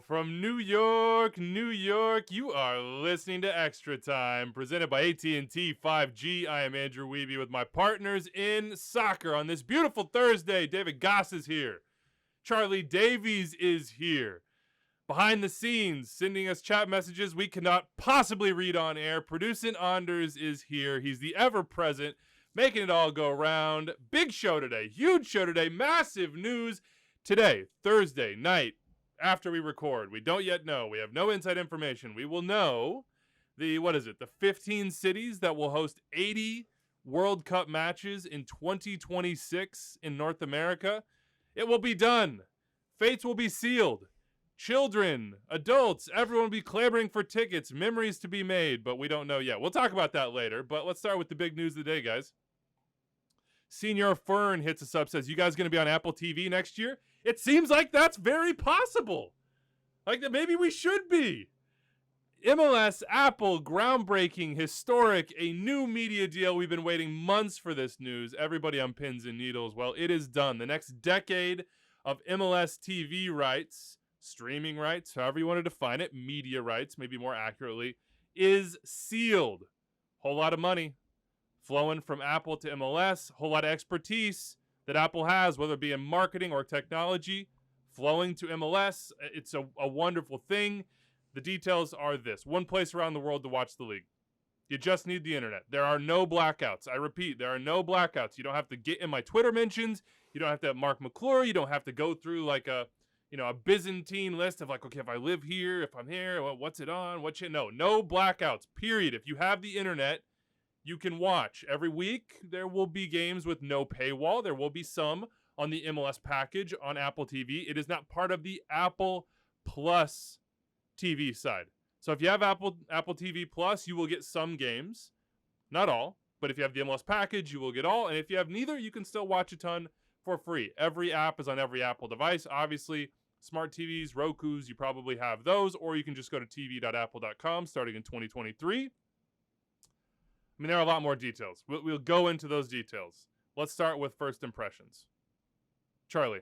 from New York, New York, you are listening to Extra Time, presented by AT&T 5G. I am Andrew Wiebe with my partners in soccer on this beautiful Thursday. David Goss is here. Charlie Davies is here. Behind the scenes, sending us chat messages we cannot possibly read on air. Producing Anders is here. He's the ever-present, making it all go round. Big show today, huge show today, massive news today, Thursday night. After we record, we don't yet know. We have no inside information. We will know the 15 cities that will host 80 World Cup matches in 2026 in North America. It will be done. Fates will be sealed. Children, adults, everyone will be clamoring for tickets, memories to be made, but we don't know yet. We'll talk about that later, but let's start with the big news of the day, guys. Senior Fern hits us up, says, you guys going to be on Apple TV next year? It seems like that's very possible. Like that maybe we should be. MLS, Apple, groundbreaking, historic, a new media deal. We've been waiting months for this news. Everybody on pins and needles. Well, it is done. The next decade of MLS TV rights, streaming rights, however you want to define it, media rights, maybe more accurately, is sealed. Whole lot of money flowing from Apple to MLS, whole lot of expertise that Apple has, whether it be in marketing or technology, flowing to MLS. It's a wonderful thing. The details are this. One place around the world to watch the league. You just need the internet. There are no blackouts. I repeat, there are no blackouts. You don't have to get in my Twitter mentions. You don't have to have Mark McClure. You don't have to go through like a Byzantine list of like, okay, if I live here, if I'm here, what's it on? No blackouts, period. If you have the internet, you can watch. Every week, there will be games with no paywall. There will be some on the MLS package on Apple TV. It is not part of the Apple Plus TV side. So if you have Apple TV Plus, you will get some games. Not all. But if you have the MLS package, you will get all. And if you have neither, you can still watch a ton for free. Every app is on every Apple device. Obviously, smart TVs, Rokus, you probably have those. Or you can just go to tv.apple.com starting in 2023. I mean, there are a lot more details. We'll go into those details. Let's start with first impressions. Charlie,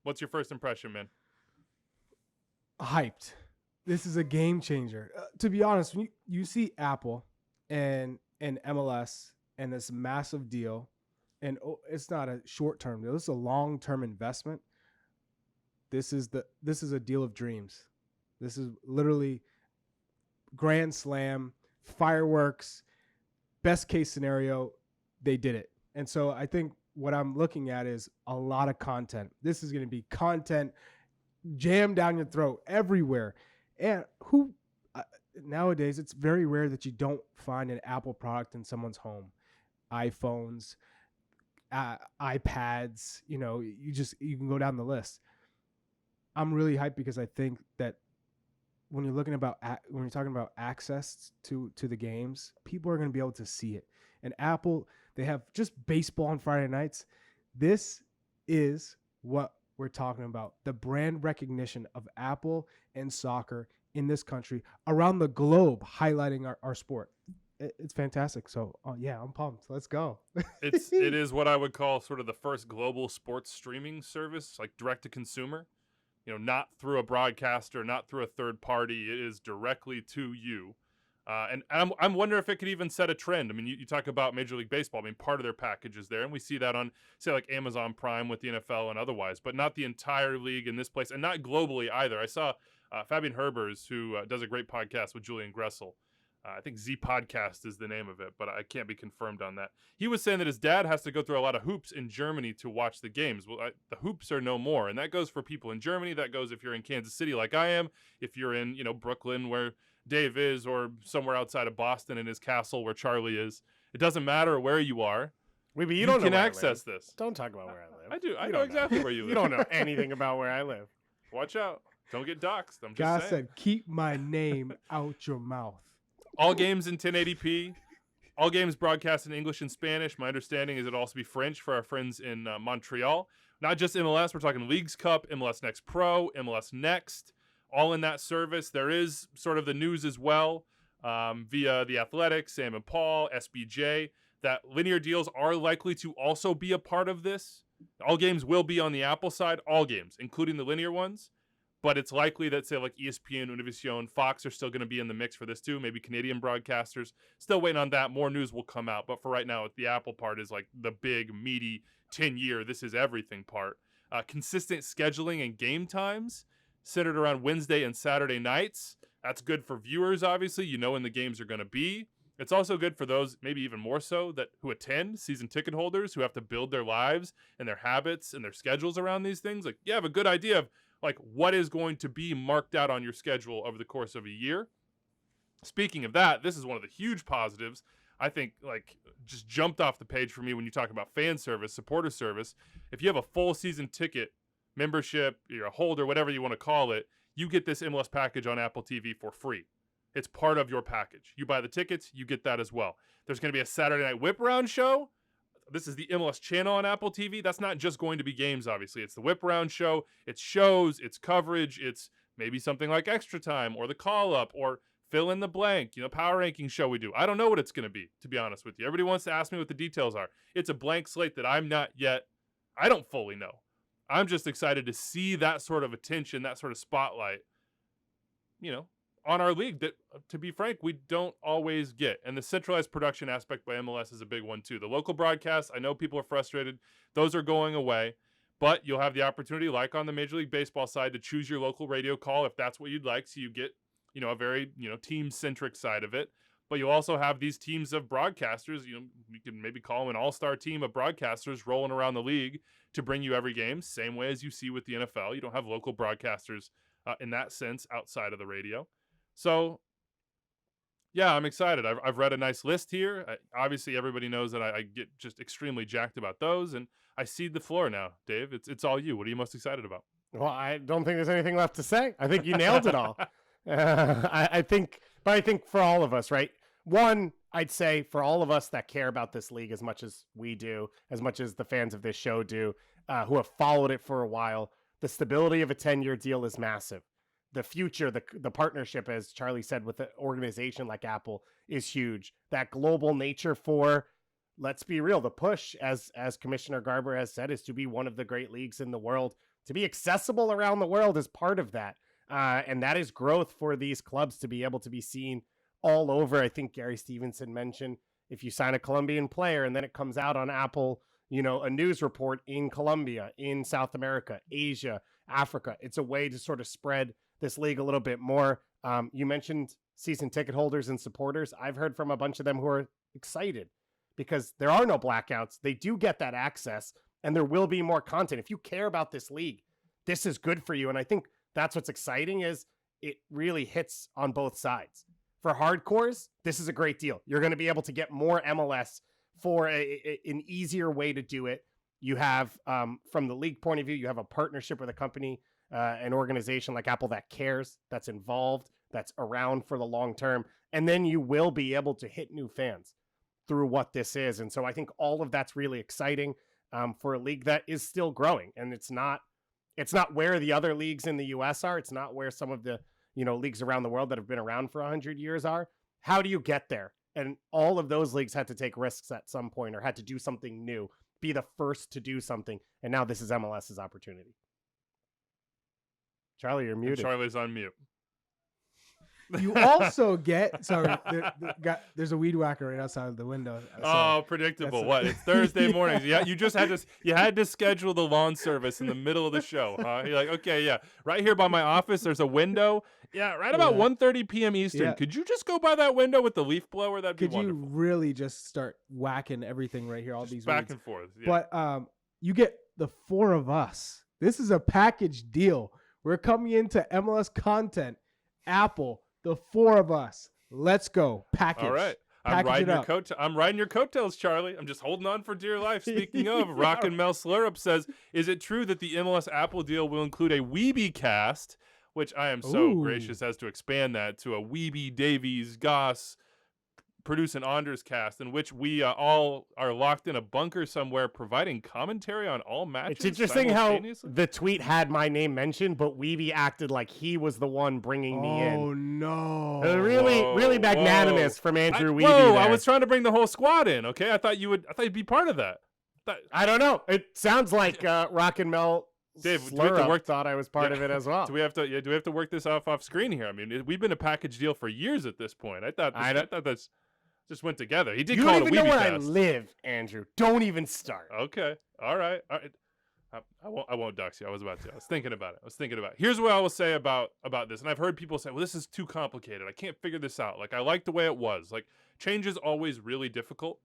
what's your first impression, man? Hyped. This is a game changer. To be honest, when you see Apple and MLS and this massive deal, and it's not a short-term deal. This is a long-term investment. This is a deal of dreams. This is literally grand slam. Fireworks, best case scenario, they did it. And so I think what I'm looking at is a lot of content. This is going to be content jammed down your throat everywhere. And nowadays, it's very rare that you don't find an Apple product in someone's home. iPhones, iPads, you can go down the list. I'm really hyped because I think that when you're talking about access to the games, people are going to be able to see it. And Apple, they have just baseball on Friday nights. This is what we're talking about. The brand recognition of Apple and soccer in this country, around the globe, highlighting our sport. It's fantastic. So, yeah, I'm pumped. Let's go. It is what I would call sort of the first global sports streaming service, like direct to consumer. Not through a broadcaster, not through a third party. It is directly to you. And I'm wondering if it could even set a trend. I mean, you talk about Major League Baseball. I mean, part of their package is there. And we see that on, say, like Amazon Prime with the NFL and otherwise. But not the entire league in this place. And not globally either. I saw Fabian Herbers, who does a great podcast with Julian Gressel. I think Z Podcast is the name of it, but I can't be confirmed on that. He was saying that his dad has to go through a lot of hoops in Germany to watch the games. Well, the hoops are no more, and that goes for people in Germany. That goes if you're in Kansas City like I am, if you're in Brooklyn where Dave is, or somewhere outside of Boston in his castle where Charlie is. It doesn't matter where you are. Maybe you don't can know where access this. Don't talk about where I live. I do. I know exactly where you live. You don't know anything about where I live. Watch out. Don't get doxxed. I'm just God saying. said, keep my name out your mouth. All games in 1080p. All games broadcast in English and Spanish. My understanding is it'll also be French for our friends in Montreal. Not just MLS. We're talking Leagues Cup, MLS Next Pro, MLS Next. All in that service. There is sort of the news as well via The Athletic, Sam and Paul, SBJ, that linear deals are likely to also be a part of this. All games will be on the Apple side. All games, including the linear ones. But it's likely that, say, like ESPN, Univision, Fox are still going to be in the mix for this too. Maybe Canadian broadcasters. Still waiting on that. More news will come out. But for right now, the Apple part is like the big, meaty 10-year, this is everything part. Consistent scheduling and game times centered around Wednesday and Saturday nights. That's good for viewers, obviously. You know when the games are going to be. It's also good for those, maybe even more so, who attend, season ticket holders, who have to build their lives and their habits and their schedules around these things. Like, you have a good idea of like what is going to be marked out on your schedule over the course of a year. Speaking of that, this is one of the huge positives. I think like just jumped off the page for me when you talk about fan service, supporter service. If you have a full season ticket membership, you're a holder, whatever you want to call it, you get this MLS package on Apple TV for free. It's part of your package. You buy the tickets, you get that as well. There's going to be a Saturday Night Whip Around show. This is the MLS channel on Apple TV. That's not just going to be games, obviously. It's the Whip Around show. It's shows, it's coverage, it's maybe something like Extra Time or the Call Up or fill in the blank, power ranking show we do. I don't know what it's going to be, to be honest with you. Everybody wants to ask me what the details are. It's a blank slate that I don't fully know. I'm just excited to see that sort of attention, that sort of spotlight, on our league that, to be frank, we don't always get. And the centralized production aspect by MLS is a big one too. The local broadcasts, I know people are frustrated. Those are going away, but you'll have the opportunity, like on the Major League Baseball side, to choose your local radio call if that's what you'd like. So you get, a very, team-centric side of it. But you'll also have these teams of broadcasters. We can maybe call them an all-star team of broadcasters rolling around the league to bring you every game, same way as you see with the NFL. You don't have local broadcasters in that sense outside of the radio. So, yeah, I'm excited. I've read a nice list here. Obviously, everybody knows that I get just extremely jacked about those, and I cede the floor now, Dave. It's all you. What are you most excited about? Well, I don't think there's anything left to say. I think you nailed it all. I think for all of us, right? One, I'd say for all of us that care about this league as much as we do, as much as the fans of this show do, who have followed it for a while, the stability of a 10-year deal is massive. The future, the partnership, as Charlie said, with an organization like Apple is huge. That global nature for, let's be real, the push, as Commissioner Garber has said, is to be one of the great leagues in the world. To be accessible around the world is part of that. And that is growth for these clubs to be able to be seen all over. I think Gary Stevenson mentioned if you sign a Colombian player and then it comes out on Apple, a news report in Colombia, in South America, Asia, Africa, it's a way to sort of spread this league a little bit more. You mentioned season ticket holders and supporters. I've heard from a bunch of them who are excited because there are no blackouts. They do get that access and there will be more content. If you care about this league, this is good for you. And I think that's what's exciting is it really hits on both sides. For hardcores, this is a great deal. You're going to be able to get more MLS for an easier way to do it. You have, from the league point of view, you have a partnership with a company, an organization like Apple that cares, that's involved, that's around for the long term. And then you will be able to hit new fans through what this is. And so I think all of that's really exciting for a league that is still growing. And it's not where the other leagues in the US are. It's not where some of the, leagues around the world that have been around for 100 years are. How do you get there? And all of those leagues had to take risks at some point or had to do something new, be the first to do something. And now this is MLS's opportunity. Charlie, you're muted. And Charlie's on mute. You also get there's a weed whacker right outside of the window. So predictable. What? It's Thursday mornings. Yeah, you just had to schedule the lawn service in the middle of the show. Huh? You're like, okay, yeah, right here by my office, there's a window. Yeah, right about 1:30 p.m. Eastern. Yeah. Could you just go by that window with the leaf blower? That'd be wonderful. Could you really just start whacking everything right here? All just these back weeds. And forth. Yeah. But you get the four of us. This is a package deal. We're coming into MLS content, Apple. The four of us. Let's go. Package. All right. I'm riding your coattails, Charlie. I'm just holding on for dear life. Speaking of, Rockin' Mel Slurrup says, is it true that the MLS Apple deal will include a Wiebe cast, which I am so gracious as to expand that to a Wiebe, Davies, Goss, Produce and Anders cast, in which we all are locked in a bunker somewhere providing commentary on all matches. It's interesting how the tweet had my name mentioned, but Wiebe acted like he was the one bringing me in. Oh, no. Really magnanimous from Andrew Wiebe. I was trying to bring the whole squad in, okay? I thought you'd be part of that. I don't know. It sounds like Rockin' Mel Dave, do we have to work? thought I was part of it as well. Do we have to? Yeah, do we have to work this off screen here? I mean, we've been a package deal for years at this point. I thought that's just went together. He did You call don't it a even know Wiebe where I cast. live, Andrew. Don't even start. Okay. All right. I won't dox you. I was about to. I was thinking about it. Here's what I will say about this. And I've heard people say, well, this is too complicated. I can't figure this out. Like, I like the way it was. Like, change is always really difficult.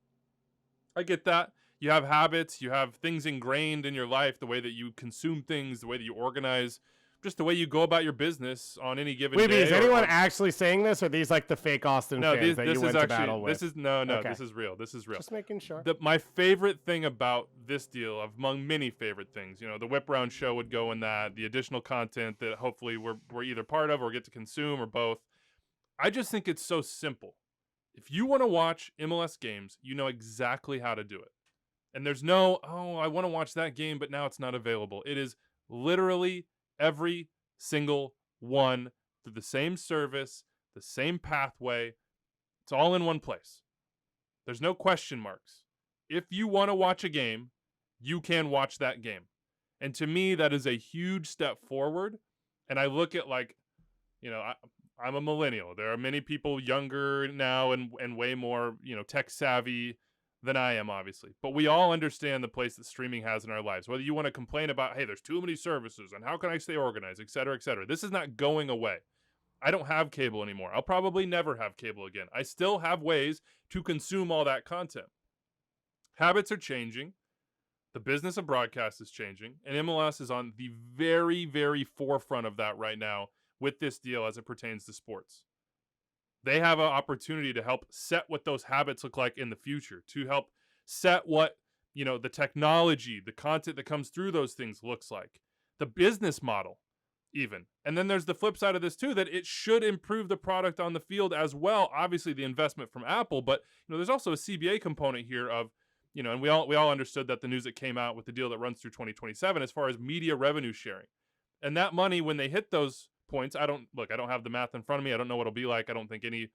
I get that. You have habits. You have things ingrained in your life, the way that you consume things, the way that you organize, just the way you go about your business on any given day. Is anyone actually saying this, or are these like the fake Austin fans that you went to battle with? This is no. Okay. This is real. This is real. Just making sure. My favorite thing about this deal, among many favorite things, the Whip Round show would go in that, the additional content that hopefully we're either part of or get to consume or both. I just think it's so simple. If you want to watch MLS games, you know exactly how to do it. And there's no, I want to watch that game, but now it's not available. It is literally every single one through the same service, the same pathway. It's all in one place. There's no question marks. If you want to watch a game, you can watch that game. And to me, that is a huge step forward. And I look at I'm a millennial. There are many people younger now and way more, tech savvy than I am, obviously. But we all understand the place that streaming has in our lives. Whether you want to complain about, hey, there's too many services and how can I stay organized, et cetera, et cetera. This is not going away. I don't have cable anymore. I'll probably never have cable again. I still have ways to consume all that content. Habits are changing. The business of broadcast is changing. And MLS is on the very, very forefront of that right now with this deal as it pertains to sports. They have an opportunity to help set what those habits look like in the future, to help set what, the technology, the content that comes through those things looks like, the business model even. And then there's the flip side of this too, that it should improve the product on the field as well. Obviously the investment from Apple, but there's also a CBA component here of, and we all understood that the news that came out with the deal that runs through 2027 as far as media revenue sharing. And that money, when they hit those points, I don't have the math in front of me. I don't know what it'll be like. I don't think any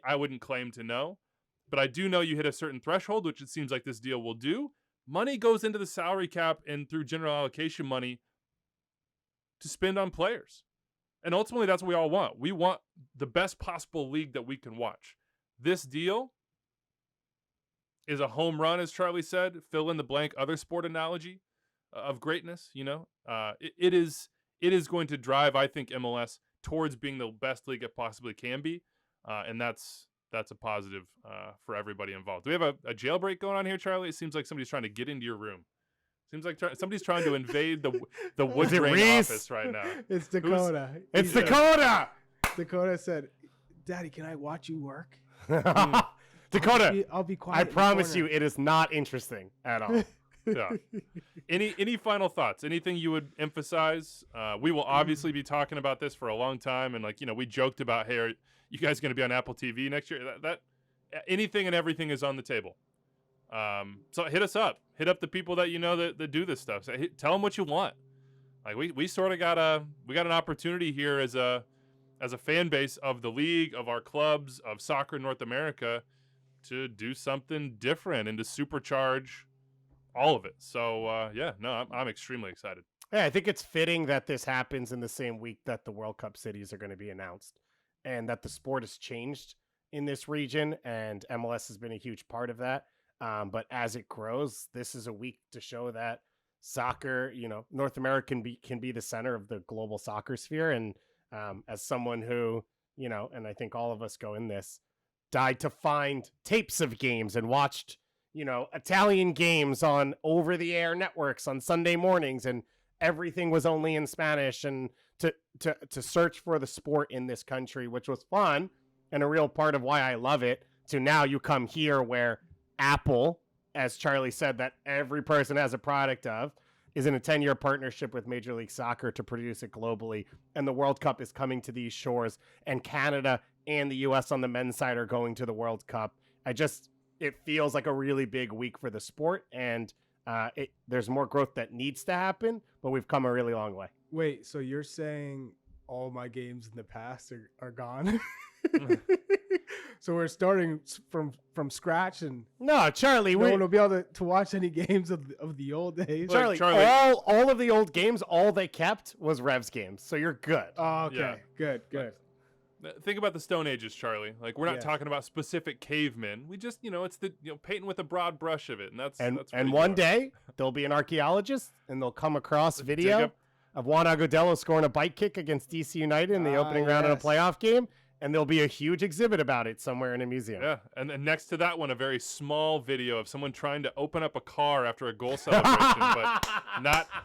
I wouldn't claim to know, but I do know you hit a certain threshold, which it seems like this deal will do. Money goes into the salary cap and through general allocation money to spend on players. And ultimately that's what we all want. We want the best possible league that we can watch. This deal is a home run, as Charlie said, fill in the blank other sport analogy of greatness, It is going to drive, I think, MLS towards being the best league it possibly can be, and that's a positive for everybody involved. Do we have a jailbreak going on here, Charlie? It seems like somebody's trying to get into your room. Seems like somebody's trying to invade the wood grain office right now. It's Dakota. It's Dakota! Dakota said, Daddy, can I watch you work? Dakota, I'll be quiet. I promise you it is not interesting at all. Yeah. Any final thoughts? Anything you would emphasize? We will obviously be talking about this for a long time, and we joked about, hey, are you guys going to be on Apple TV next year? That anything and everything is on the table. So hit us up. Hit up the people that that do this stuff. Tell them what you want. We sort of got an opportunity here as a fan base of the league, of our clubs, of soccer in North America, to do something different and to supercharge all of it. So, I'm extremely excited. Yeah, I think it's fitting that this happens in the same week that the World Cup cities are going to be announced and that the sport has changed in this region, and MLS has been a huge part of that. But as it grows, this is a week to show that soccer, North America can be the center of the global soccer sphere. And as someone who, and I think all of us go in this, died to find tapes of games and watched Italian games on over-the-air networks on Sunday mornings, and everything was only in Spanish, and to search for the sport in this country, which was fun and a real part of why I love it, to now you come here where Apple, as Charlie said, that every person has a product of, is in a 10-year partnership with Major League Soccer to produce it globally, and the World Cup is coming to these shores, and Canada and the U.S. on the men's side are going to the World Cup. It feels like a really big week for the sport, and there's more growth that needs to happen, but we've come a really long way. Wait, so you're saying all my games in the past are gone? So we're starting from scratch, and No, Charlie, no one will be able to watch any games of the old days. Look, Charlie, Charlie. all of the old games, all they kept was Revs games. So you're good. Oh, okay, Yeah. good. Think about the Stone Ages, Charlie. Like, we're not Yeah. talking about specific cavemen. We just, it's the painting with a broad brush of it, and that's And that's pretty one good. day there'll be an archaeologist, and they'll come across Dig video up- of Juan Agudelo scoring a bike kick against DC United in the opening round of a yes. playoff game, and there'll be a huge exhibit about it somewhere in a museum. Yeah, and then next to that one, a very small video of someone trying to open up a car after a goal celebration, but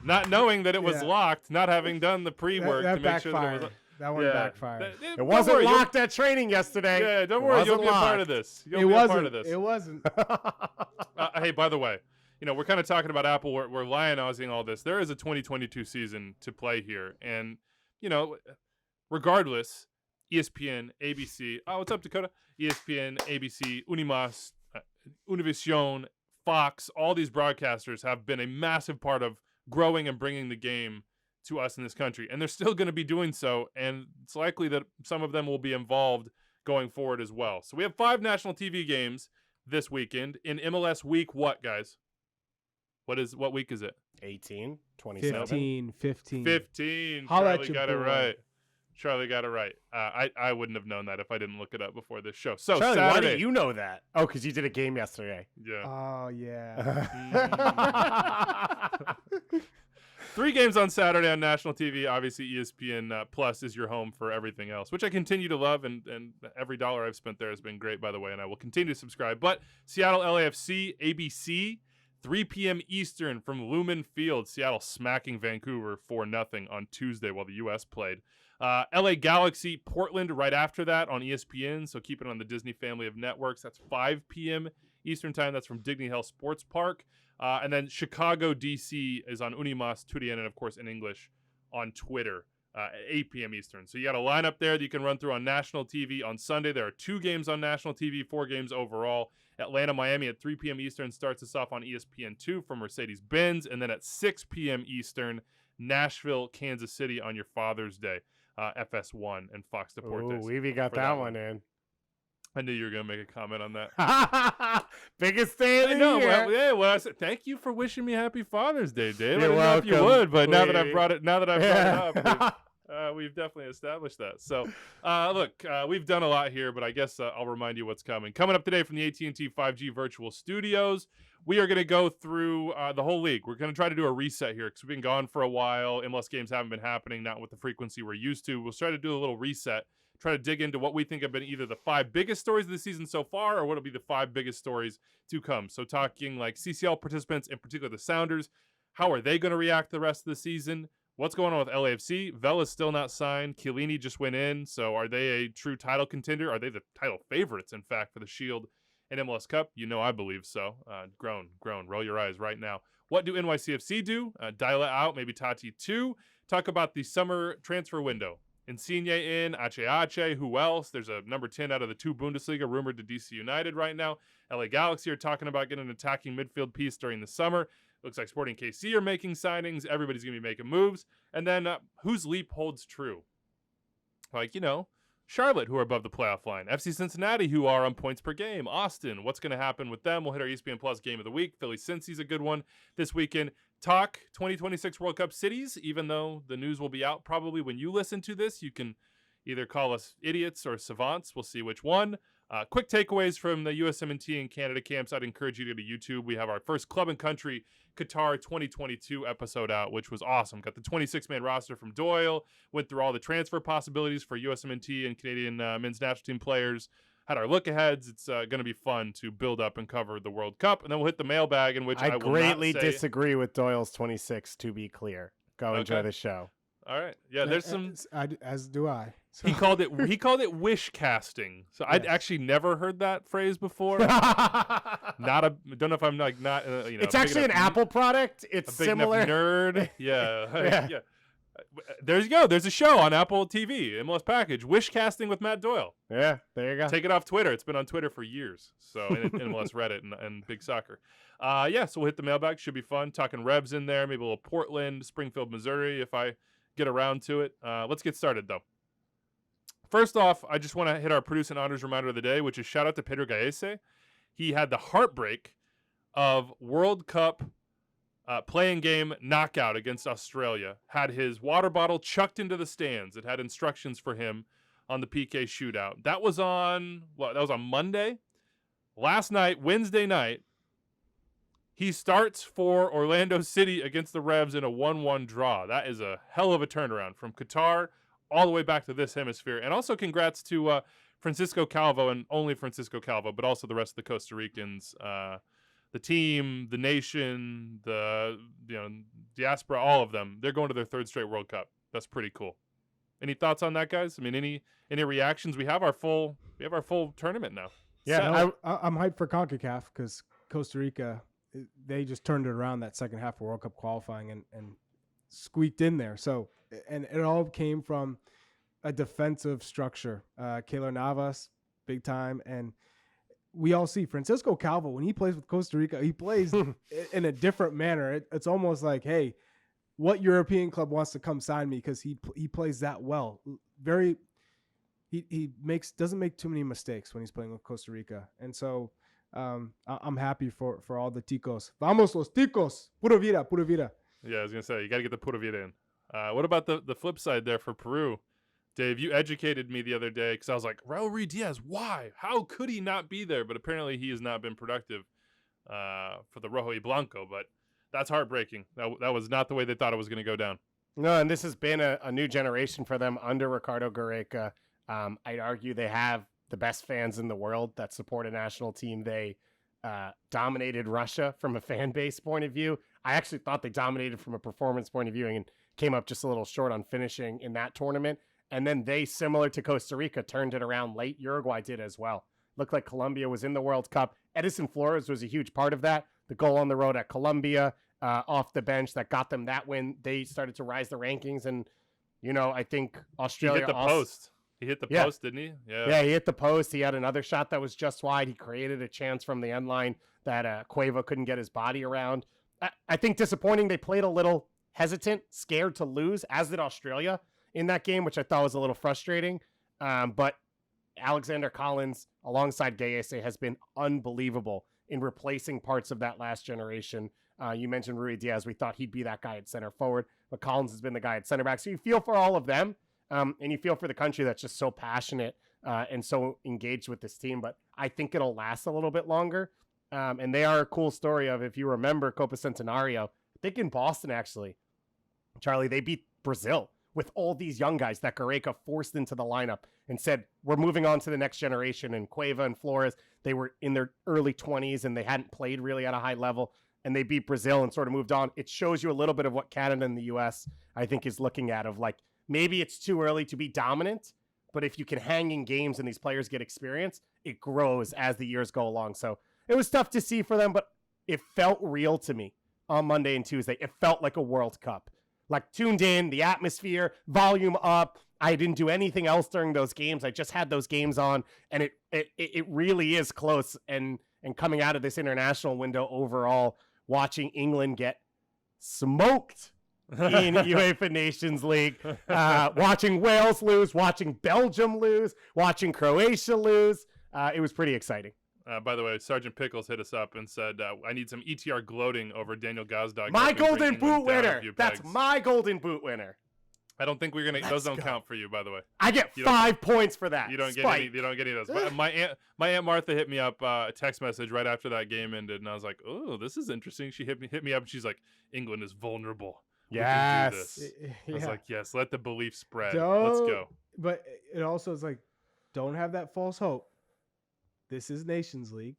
not knowing that it was Yeah. locked, not having done the pre-work That to make sure that it backfired. was. That one Yeah. backfired. It wasn't locked at training yesterday. Yeah, don't It worry, you'll wasn't be a part locked. of this. You'll It be a part wasn't. of this. It wasn't. Hey, by the way, we're kind of talking about Apple. We're lionizing all this. There is a 2022 season to play here, and regardless, ESPN, ABC. Oh, what's up, Dakota? ESPN, ABC, Unimas, Univision, Fox. All these broadcasters have been a massive part of growing and bringing the game to us in this country, and they're still going to be doing so. And it's likely that some of them will be involved going forward as well. So we have 5 national TV games this weekend in MLS week. What, guys? What week is it? 18, 27. 15. 15. Holla at Charlie your got it boy. right. Charlie got it right. I wouldn't have known that if I didn't look it up before this show. So Charlie, Saturday. why do you know that? Oh, because you did a game yesterday. Yeah. Oh yeah. 3 games on Saturday on national TV. Obviously, ESPN Plus is your home for everything else, which I continue to love, and every dollar I've spent there has been great, by the way, and I will continue to subscribe. But Seattle LAFC, ABC, 3 p.m. Eastern from Lumen Field. Seattle smacking Vancouver 4-0 on Tuesday while the U.S. played. LA Galaxy, Portland right after that on ESPN, so keep it on the Disney family of networks. That's 5 p.m. Eastern time. That's from Dignity Health Sports Park. And then Chicago, D.C. is on Unimas, Tudien, and of course in English on Twitter at 8 p.m. Eastern. So you got a lineup there that you can run through on national TV on Sunday. There are 2 games on national TV, 4 games overall. Atlanta, Miami at 3 p.m. Eastern starts us off on ESPN2 from Mercedes-Benz. And then at 6 p.m. Eastern, Nashville, Kansas City on your Father's Day. FS1 and Fox Deportes. Ooh, Wiebe got for that that one in. I knew you were going to make a comment on that. Biggest day of the I know. year. Well, I said, thank you for wishing me Happy Father's Day, Dave. You're I didn't know if you welcome, would, but now that I've Wiebe. brought it Yeah. up, we've definitely established that. So, look, we've done a lot here, but I guess I'll remind you what's coming. Coming up today from the AT&T 5G Virtual Studios, we are going to go through the whole league. We're going to try to do a reset here because we've been gone for a while. MLS games haven't been happening, not with the frequency we're used to. We'll try to do a little reset, try to dig into what we think have been either the 5 biggest stories of the season so far or what will be the 5 biggest stories to come. So talking like CCL participants, in particular the Sounders, how are they going to react the rest of the season? What's going on with LAFC? Vela's still not signed. Chiellini just went in. So are they a true title contender? Are they the title favorites, in fact, for the Shield and MLS Cup? I believe so. Grown. Roll your eyes right now. What do NYCFC do? Deila out, maybe Taty too. Talk about the summer transfer window. Insigne in, Ache, who else? There's a number 10 out of the 2 Bundesliga rumored to DC United right now. LA Galaxy are talking about getting an attacking midfield piece during the summer. Looks like Sporting KC are making signings. Everybody's going to be making moves. And then whose leap holds true? Charlotte, who are above the playoff line. FC Cincinnati, who are on points per game. Austin, what's going to happen with them? We'll hit our ESPN Plus game of the week. Philly Cincy's a good one this weekend. Talk 2026 World Cup cities, even though the news will be out probably when you listen to this. You can either call us idiots or savants. We'll see which one. Quick takeaways from the USMNT and Canada camps. I'd encourage you to go to YouTube. We have our first Club and Country Qatar 2022 episode out, which was awesome. Got the 26-man roster from Doyle. Went through all the transfer possibilities for USMNT and Canadian men's national team players. Had our look-aheads. It's going to be fun to build up and cover the World Cup. And then we'll hit the mailbag, in which I will greatly not say... disagree with Doyle's 26, to be clear. Go enjoy the show. All right. Yeah, there's some... As do I. So. He called it wish casting. So Yes. I'd actually never heard that phrase before. Don't know if I'm like not. It's actually an Apple product. It's a big similar. enough nerd. Yeah. Yeah. There you go. There's a show on Apple TV, MLS package, wish casting with Matt Doyle. Yeah, there you go. Take it off Twitter. It's been on Twitter for years. So in MLS Reddit and Big Soccer. So we'll hit the mailbag. Should be fun. Talking Revs in there. Maybe a little Portland, Springfield, Missouri if I get around to it. Let's get started though. First off, I just want to hit our produce and honors reminder of the day, which is shout out to Pedro Gaese. He had the heartbreak of World Cup playing game knockout against Australia. Had his water bottle chucked into the stands. It had instructions for him on the PK shootout. That was on Monday. Last night, Wednesday night, he starts for Orlando City against the Revs in a 1-1 draw. That is a hell of a turnaround from Qatar all the way back to this hemisphere. And also congrats to Francisco Calvo, and only Francisco Calvo, but also the rest of the Costa Ricans, the team, the nation, the diaspora, all of them. They're going to their third straight World Cup. That's pretty cool. Any thoughts on that, guys? I mean, any reactions? We have our full tournament now. Yeah, I'm hyped for CONCACAF because Costa Rica, they just turned it around that second half of World Cup qualifying and squeaked in there. So, and it all came from a defensive structure. Keylor Navas, big time. And we all see Francisco Calvo, when he plays with Costa Rica, he plays in a different manner. It's almost like, hey, what European club wants to come sign me because he plays that well. He doesn't make too many mistakes when he's playing with Costa Rica. And so I'm happy for all the ticos. Vamos los ticos. Pura vida, pura vida. Yeah, I was going to say, you got to get the pura vida in. What about the flip side there for Peru? Dave, you educated me the other day because I was like, Raul Ruiz Diaz, why? How could he not be there? But apparently he has not been productive for the Rojo y Blanco. But that's heartbreaking. That was not the way they thought it was going to go down. No, and this has been a new generation for them under Ricardo Gareca. I'd argue they have the best fans in the world that support a national team. They dominated Russia from a fan base point of view. I actually thought they dominated from a performance point of view and came up just a little short on finishing in that tournament. And then they, similar to Costa Rica, turned it around late. Uruguay did as well. Looked like Colombia was in the World Cup. Edison Flores was a huge part of that. The goal on the road at Colombia, off the bench, that got them that win. They started to rise the rankings. And, I think Australia... He hit the post. He hit the post, didn't he? Yeah, he hit the post. He had another shot that was just wide. He created a chance from the end line that Cueva couldn't get his body around. I think disappointing. They played a little hesitant, scared to lose, as did Australia in that game, which I thought was a little frustrating. But Alexander Collins, alongside Gaese, has been unbelievable in replacing parts of that last generation. You mentioned Ruiz Diaz. We thought he'd be that guy at center forward, but Collins has been the guy at center back. So you feel for all of them, and you feel for the country that's just so passionate and so engaged with this team. But I think it'll last a little bit longer. And they are a cool story of, if you remember Copa Centenario, I think in Boston, actually, Charlie, they beat Brazil with all these young guys that Gareca forced into the lineup and said, we're moving on to the next generation. And Cueva and Flores, they were in their early 20s and they hadn't played really at a high level. And they beat Brazil and sort of moved on. It shows you a little bit of what Canada and the U.S., I think, is looking at, of like, maybe it's too early to be dominant, but if you can hang in games and these players get experience, it grows as the years go along. So it was tough to see for them, but it felt real to me on Monday and Tuesday. It felt like a World Cup. Like, tuned in, the atmosphere, volume up. I didn't do anything else during those games. I just had those games on, and it really is close. And coming out of this international window overall, watching England get smoked in UEFA Nations League, watching Wales lose, watching Belgium lose, watching Croatia lose. It was pretty exciting. By the way, Sergeant Pickles hit us up and said, I need some ETR gloating over Daniel Gazdag. My golden boot winner. That's my golden boot winner. I don't think we're going to, those don't count for you, by the way. I get 5 points for that. You don't get any of those. But my Aunt Martha hit me up a text message right after that game ended, and I was like, oh, this is interesting. She hit me up, and she's like, England is vulnerable. Yes. We can do this. I was like, yes, let the belief spread. Let's go. But it also is like, don't have that false hope. This is Nations League.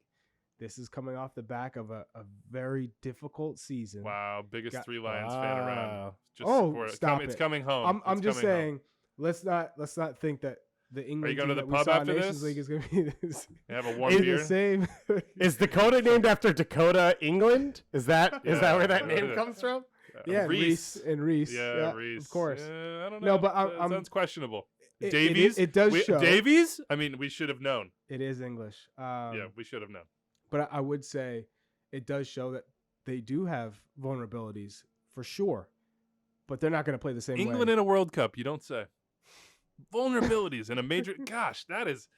This is coming off the back of a very difficult season. Wow, biggest Three Lions fan around. Just support it. Stop it. It's coming home. I'm just saying, let's not think that the England Are you going to the team pub that we saw after in Nations this? League is going to be this. You have a warm beer? The same. Is Dakota named after Dakota, England? Is that where that name comes from? Yeah, Reese. Yeah, Reese. Of course. I don't know. No, but sounds questionable. It, Davies? It does show. Davies? I mean, we should have known. It is English. Yeah, we should have known. But I would say it does show that they do have vulnerabilities for sure. But they're not going to play the same way. England in a World Cup, you don't say. vulnerabilities in a major. Gosh, that is,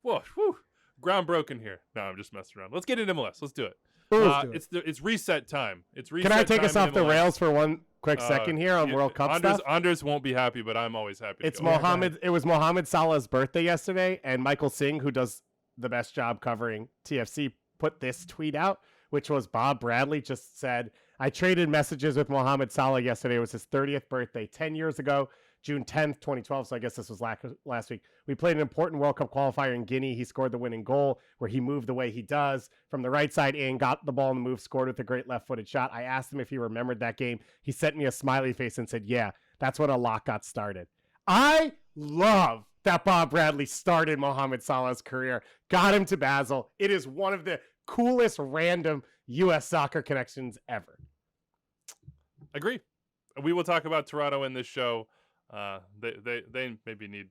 whoa, whew, ground broken here. No, I'm just messing around. Let's get into MLS. Let's do it. It's reset time. It's reset. Can I take time us off the MLS. rails for one quick second here on World Cup stuff? Andres won't be happy, but I'm always happy. It's Mohamed. It was Mohamed Salah's birthday yesterday, and Michael Singh, who does the best job covering TFC, put this tweet out, which was Bob Bradley just said, "I traded messages with Mohamed Salah yesterday. It was his 30th birthday 10 years ago. June 10th, 2012, so I guess this was last week. We played an important World Cup qualifier in Guinea. He scored the winning goal where he moved the way he does from the right side in, got the ball in the move, scored with a great left-footed shot. I asked him if he remembered that game. He sent me a smiley face and said, yeah, that's when a lot got started." I love that Bob Bradley started Mohamed Salah's career, got him to Basel. It is one of the coolest random U.S. soccer connections ever. Agree. We will talk about Toronto in this show. They maybe need.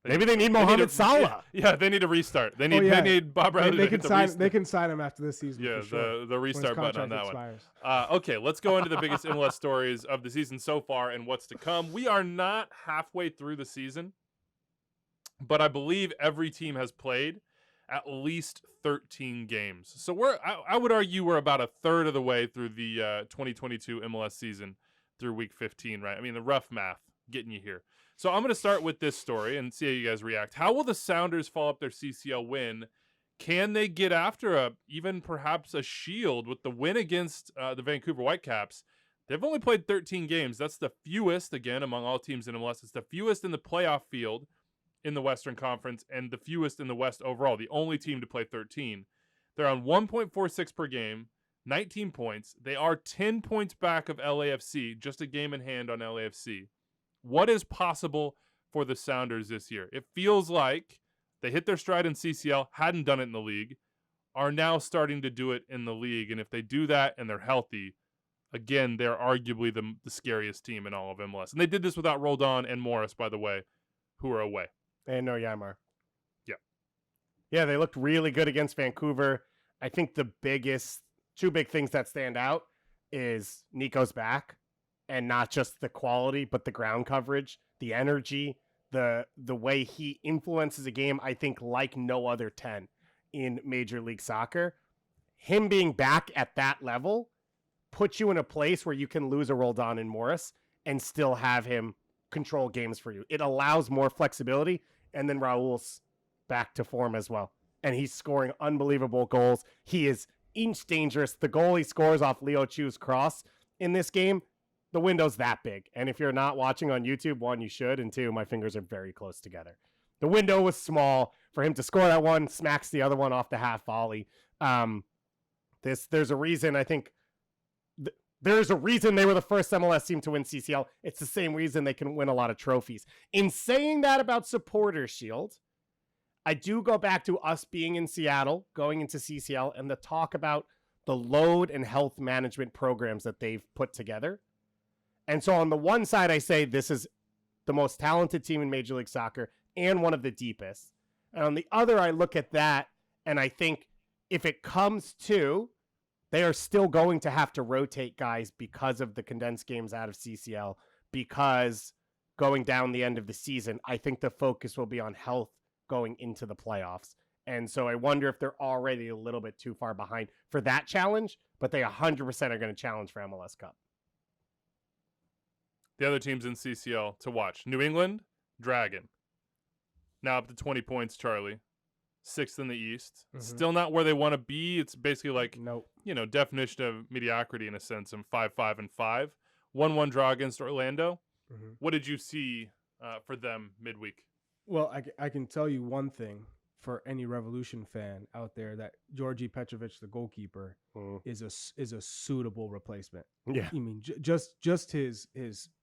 Maybe they need Mohamed Salah. Yeah, they need a restart. They need Bob Bradley. They can sign him after this season. Yeah, for sure, the restart button on that expires. one. Okay, let's go into the biggest MLS stories of the season so far and what's to come. We are not halfway through the season, but I believe every team has played at least 13 games. So I would argue we're about a third of the way through the 2022 MLS season through week 15, right? I mean, the rough math getting you here. So I'm going to start with this story and see how you guys react. How will the Sounders follow up their CCL win? Can they get after even perhaps a shield with the win against the Vancouver Whitecaps? They've only played 13 games. That's the fewest, again, among all teams in MLS. It's the fewest in the playoff field in the Western Conference and the fewest in the West overall, the only team to play 13. They're on 1.46 per game, 19 points. They are 10 points back of LAFC, just a game in hand on LAFC. What is possible for the Sounders this year? It feels like they hit their stride in CCL, hadn't done it in the league, are now starting to do it in the league. And if they do that and they're healthy, again, they're arguably the scariest team in all of MLS. And they did this without Roldan and Morris, by the way, who are away. And no Yamar. Yeah. Yeah, they looked really good against Vancouver. I think the two big things that stand out is Nico's back, and not just the quality, but the ground coverage, the energy, the way he influences a game, I think, like no other 10 in Major League Soccer. Him being back at that level puts you in a place where you can lose a Roldan and Morris and still have him control games for you. It allows more flexibility, and then Raul's back to form as well. And he's scoring unbelievable goals. He is inch dangerous. The goal he scores off Leo Chu's cross in this game, the window's that big. And if you're not watching on YouTube, one, you should, and two, my fingers are very close together. The window was small for him to score that one, smacks the other one off the half volley. There's a reason, I think, there's a reason they were the first MLS team to win CCL. It's the same reason they can win a lot of trophies. In saying that about Supporter Shield, I do go back to us being in Seattle, going into CCL, and the talk about the load and health management programs that they've put together. And so on the one side, I say this is the most talented team in Major League Soccer and one of the deepest. And on the other, I look at that and I think if it comes to, they are still going to have to rotate guys because of the condensed games out of CCL, because going down the end of the season, I think the focus will be on health going into the playoffs. And so I wonder if they're already a little bit too far behind for that challenge, but they 100% are going to challenge for MLS Cup. The other teams in CCL to watch. New England, Dragon. Now up to 20 points, Charlie. 6th in the East. Mm-hmm. Still not where they want to be. It's basically like, nope. Definition of mediocrity in a sense. 5-5-5. 1-1 draw against Orlando. Mm-hmm. What did you see for them midweek? Well, I can tell you one thing for any Revolution fan out there, that Georgi Petrovic, the goalkeeper, is a suitable replacement. Yeah. I mean, just his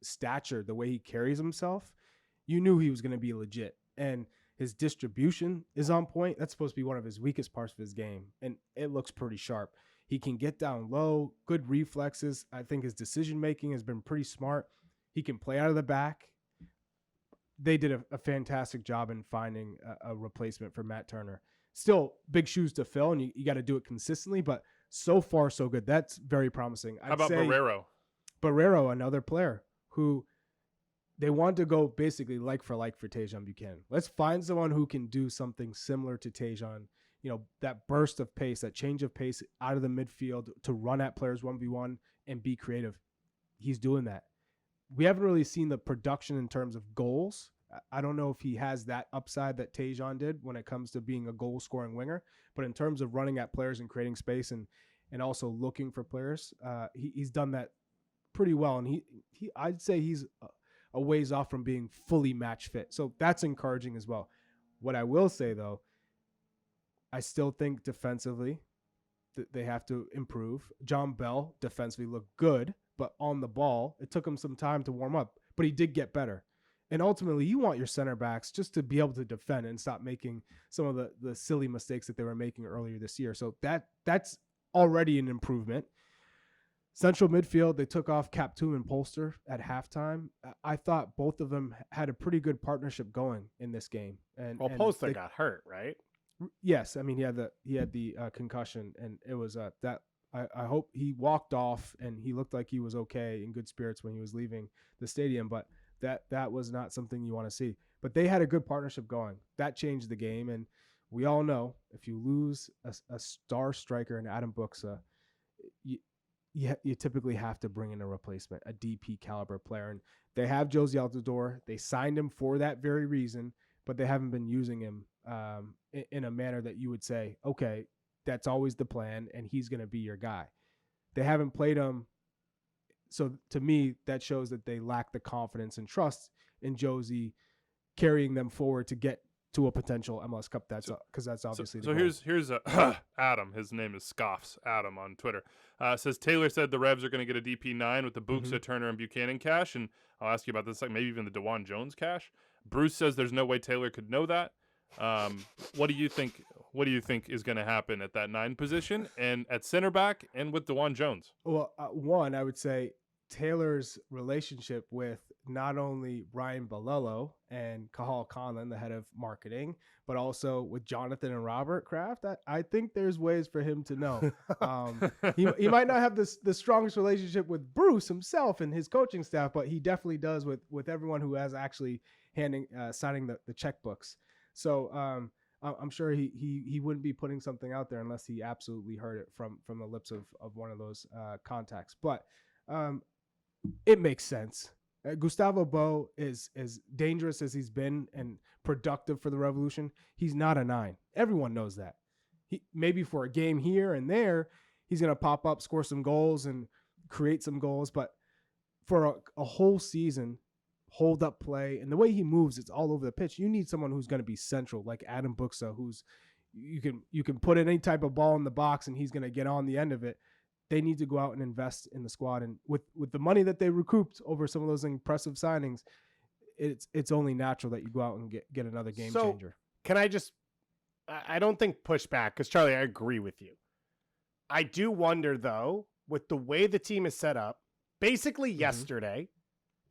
stature, the way he carries himself, you knew he was going to be legit. And his distribution is on point. That's supposed to be one of his weakest parts of his game, and it looks pretty sharp. He can get down low, good reflexes. I think his decision-making has been pretty smart. He can play out of the back. They did a fantastic job in finding a replacement for Matt Turner. Still big shoes to fill, and you got to do it consistently, but so far so good. That's very promising. How about Barrero? Barrero, another player who they want to go basically like for Tajon Buchanan. Let's find someone who can do something similar to Tajon. That burst of pace, that change of pace out of the midfield to run at players 1v1 and be creative. He's doing that. We haven't really seen the production in terms of goals. I don't know if he has that upside that Tajon did when it comes to being a goal-scoring winger. But in terms of running at players and creating space and also looking for players, he's done that pretty well. And I'd say he's a ways off from being fully match fit. So that's encouraging as well. What I will say, though, I still think defensively they have to improve. John Bell defensively looked good, but on the ball, it took him some time to warm up. But he did get better. And ultimately, you want your center backs just to be able to defend and stop making some of the silly mistakes that they were making earlier this year. So that's already an improvement. Central midfield, they took off Captoon and Polster at halftime. I thought both of them had a pretty good partnership going in this game. And Polster got hurt, right? Yes, I mean he had the concussion, and it was that. I hope he walked off and he looked like he was okay, in good spirits when he was leaving the stadium. But that was not something you want to see. But they had a good partnership going. That changed the game, and we all know if you lose a star striker in Adam Buxa, you typically have to bring in a replacement, a DP caliber player. And they have Josie Altidore. They signed him for that very reason, but they haven't been using him in a manner that you would say, okay, that's always the plan, and he's going to be your guy. They haven't played him. So to me, that shows that they lack the confidence and trust in Josie carrying them forward to get to a potential MLS Cup. That's obviously the goal. Here's Adam. His name is Scoffs Adam on Twitter. Says Taylor said the Revs are going to get a DP9 with the Buxa, Turner, and Buchanan cash, and I'll ask you about this, like maybe even the DeJuan Jones cash. Bruce says there's no way Taylor could know that. What do you think? What do you think is going to happen at that 9 position and at center back and with DeJuan Jones? Well, one, I would say Taylor's relationship with not only Ryan Balello and Cahal Conlon, the head of marketing, but also with Jonathan and Robert Kraft. I think there's ways for him to know. He might not have the strongest relationship with Bruce himself and his coaching staff, but he definitely does with everyone who has actually signing the checkbooks. So I'm sure he wouldn't be putting something out there unless he absolutely heard it from the lips of one of those contacts. But it makes sense. Gustavo Bo is as dangerous as he's been and productive for the Revolution. He's not a 9. Everyone knows that. He maybe for a game here and there, he's going to pop up, score some goals, and create some goals. But for a whole season, hold up play, and the way he moves, it's all over the pitch. You need someone who's going to be central, like Adam Buxa, who's you can put in any type of ball in the box, and he's going to get on the end of it. They need to go out and invest in the squad, and with the money that they recouped over some of those impressive signings, it's only natural that you go out and get another game changer. Can I just? I don't think push back, because Charlie, I agree with you. I do wonder though, with the way the team is set up, basically yesterday,